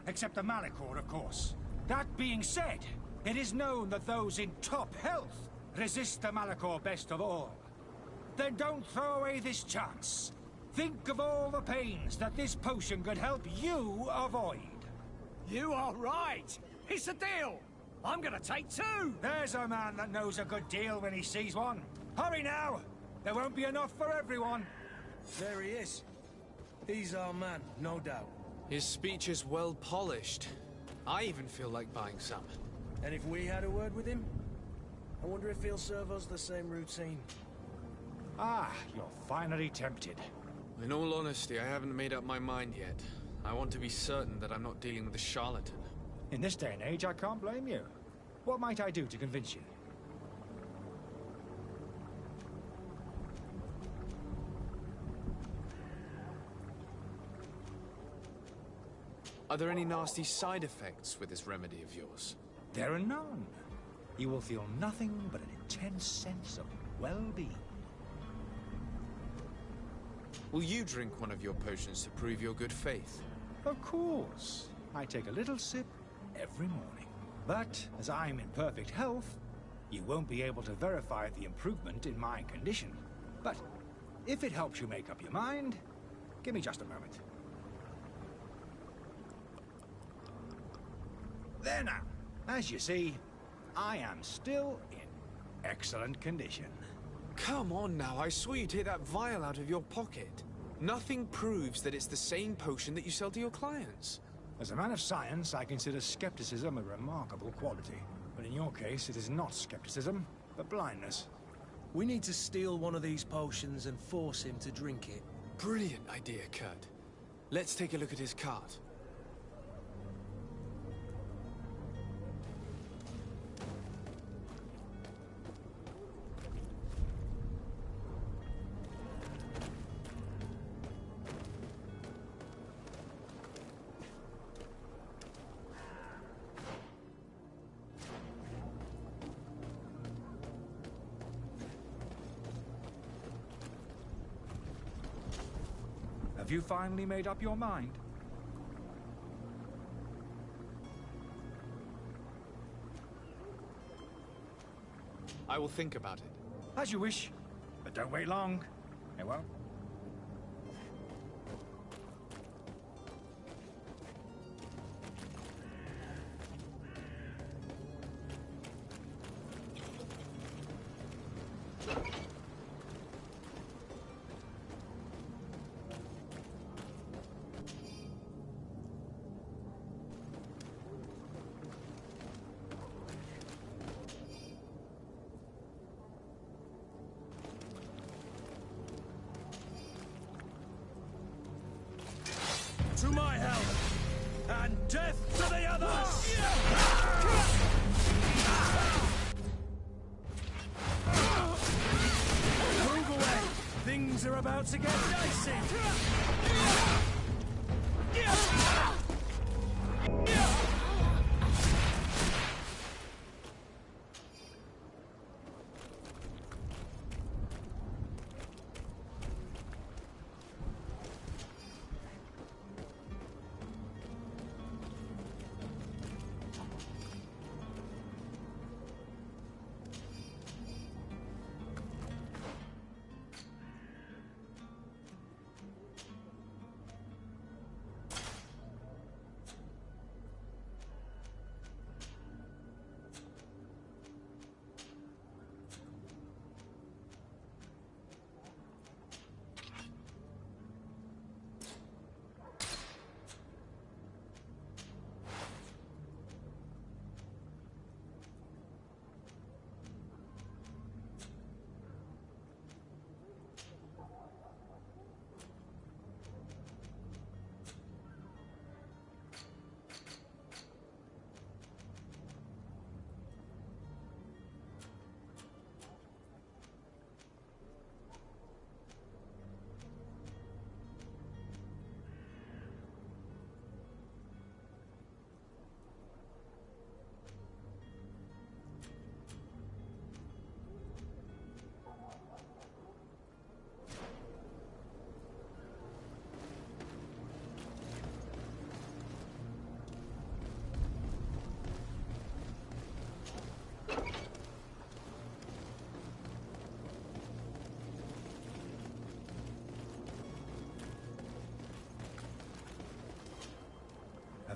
Except the Malachor, of course. That being said, it is known that those in top health resist the Malachor best of all. Then don't throw away this chance. Think of all the pains that this potion could help you avoid. You are right. It's a deal. I'm gonna take two. There's a man that knows a good deal when he sees one. Hurry now. There won't be enough for everyone. There he is. He's our man, no doubt. His speech is well polished. I even feel like buying some. And if we had a word with him? I wonder if he'll serve us the same routine. Ah, you're finally tempted. In all honesty, I haven't made up my mind yet. I want to be certain that I'm not dealing with a charlatan. In this day and age, I can't blame you. What might I do to convince you? Are there any nasty side effects with this remedy of yours? There are none. You will feel nothing but an intense sense of well-being. Will you drink one of your potions to prove your good faith? Of course. I take a little sip every morning. But as I'm in perfect health, you won't be able to verify the improvement in my condition. But if it helps you make up your mind, give me just a moment. There now. As you see, I am still in excellent condition. Come on now, I saw you take that vial out of your pocket. Nothing proves that it's the same potion that you sell to your clients. As a man of science, I consider skepticism a remarkable quality. But in your case, it is not skepticism, but blindness. We need to steal one of these potions and force him to drink it. Brilliant idea, Kurt. Let's take a look at his cart. Have you finally made up your mind? I will think about it. As you wish, but don't wait long. It won't. To my help, and death to the others! Move away! Things are about to get dicey!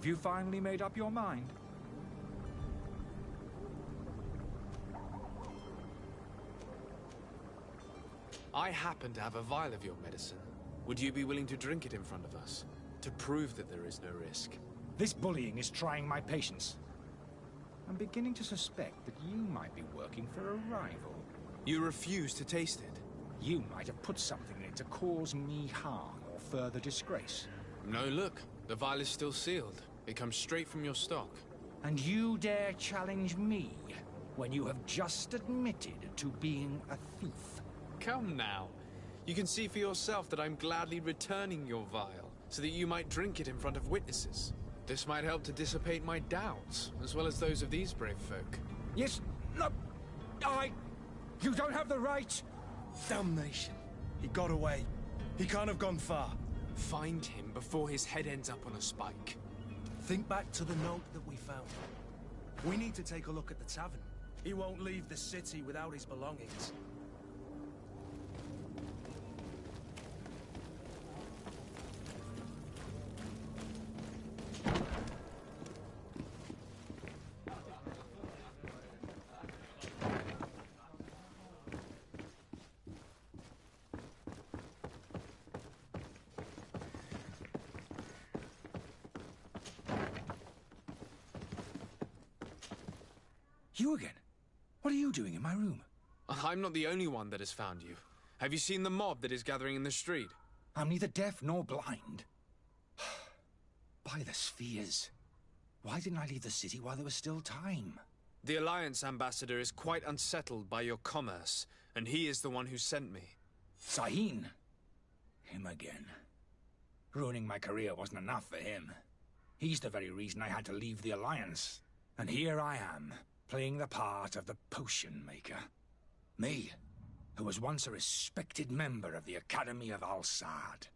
Have you finally made up your mind? I happen to have a vial of your medicine. Would you be willing to drink it in front of us? To prove that there is no risk? This bullying is trying my patience. I'm beginning to suspect that you might be working for a rival. You refuse to taste it? You might have put something in it to cause me harm or further disgrace. No, look. The vial is still sealed. It comes straight from your stock. And you dare challenge me when you have just admitted to being a thief? Come now. You can see for yourself that I'm gladly returning your vial, so that you might drink it in front of witnesses. This might help to dissipate my doubts, as well as those of these brave folk. Yes, no, you don't have the right! Damnation. He got away. He can't have gone far. Find him before his head ends up on a spike. Think back to the note that we found. We need to take a look at the tavern. He won't leave the city without his belongings. You again? What are you doing in my room? I'm not the only one that has found you. Have you seen the mob that is gathering in the street? I'm neither deaf nor blind. By the spheres. Why didn't I leave the city while there was still time? The Alliance ambassador is quite unsettled by your commerce, and he is the one who sent me. Sahin? Him again. Ruining my career wasn't enough for him. He's the very reason I had to leave the Alliance. And here I am, playing the part of the potion maker. Me, who was once a respected member of the Academy of Al-Sad.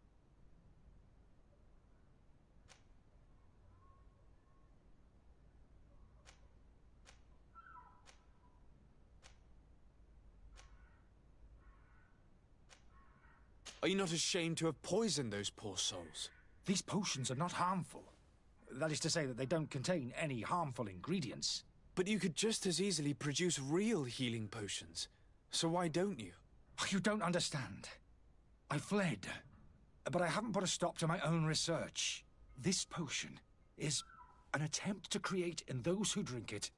Are you not ashamed to have poisoned those poor souls? These potions are not harmful. That is to say that they don't contain any harmful ingredients. But you could just as easily produce real healing potions. So why don't you? You don't understand. I fled, but I haven't put a stop to my own research. This potion is an attempt to create in those who drink it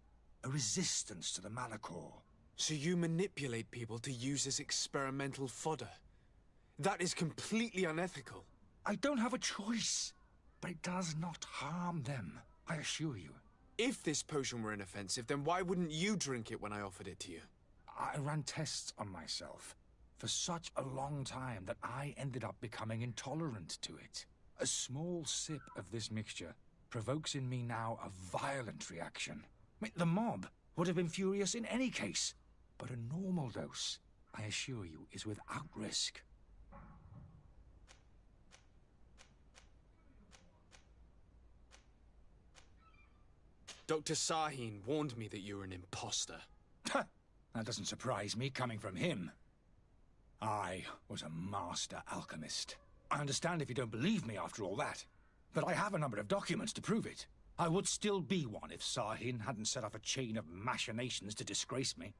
a resistance to the Malachor. So you manipulate people to use as experimental fodder? That is completely unethical. I don't have a choice, but it does not harm them, I assure you. If this potion were inoffensive, then why wouldn't you drink it when I offered it to you? I ran tests on myself for such a long time that I ended up becoming intolerant to it. A small sip of this mixture provokes in me now a violent reaction. The mob would have been furious in any case, but a normal dose, I assure you, is without risk. Dr. Sahin warned me that you were an imposter. That doesn't surprise me, coming from him. I was a master alchemist. I understand if you don't believe me after all that, but I have a number of documents to prove it. I would still be one if Sahin hadn't set off a chain of machinations to disgrace me.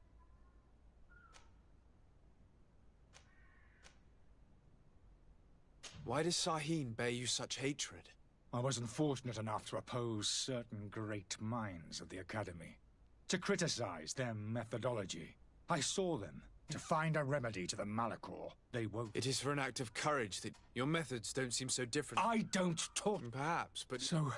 Why does Sahin bear you such hatred? I wasn't fortunate enough to oppose certain great minds of the Academy, to criticize their methodology. I saw them to find a remedy to the Malachor. They won't. It is for an act of courage that your methods don't seem so different. I don't talk. Perhaps, but... So...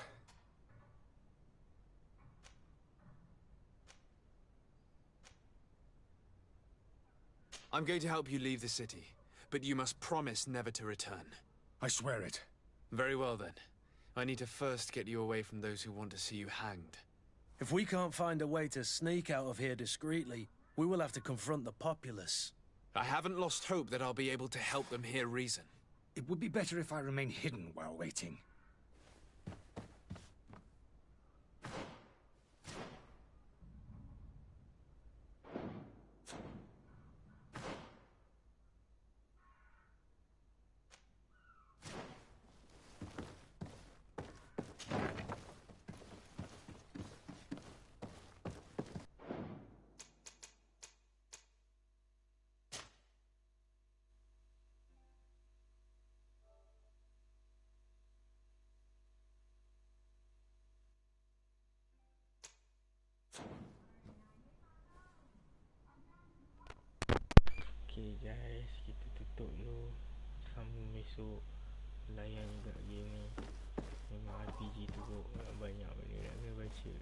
I'm going to help you leave the city, but you must promise never to return. I swear it. Very well, then. I need to first get you away from those who want to see you hanged. If we can't find a way to sneak out of here discreetly, we will have to confront the populace. I haven't lost hope that I'll be able to help them hear reason. It would be better if I remain hidden while waiting. besok layan juga game ni. Memang RPG teruk, banyak benda nak kena baca.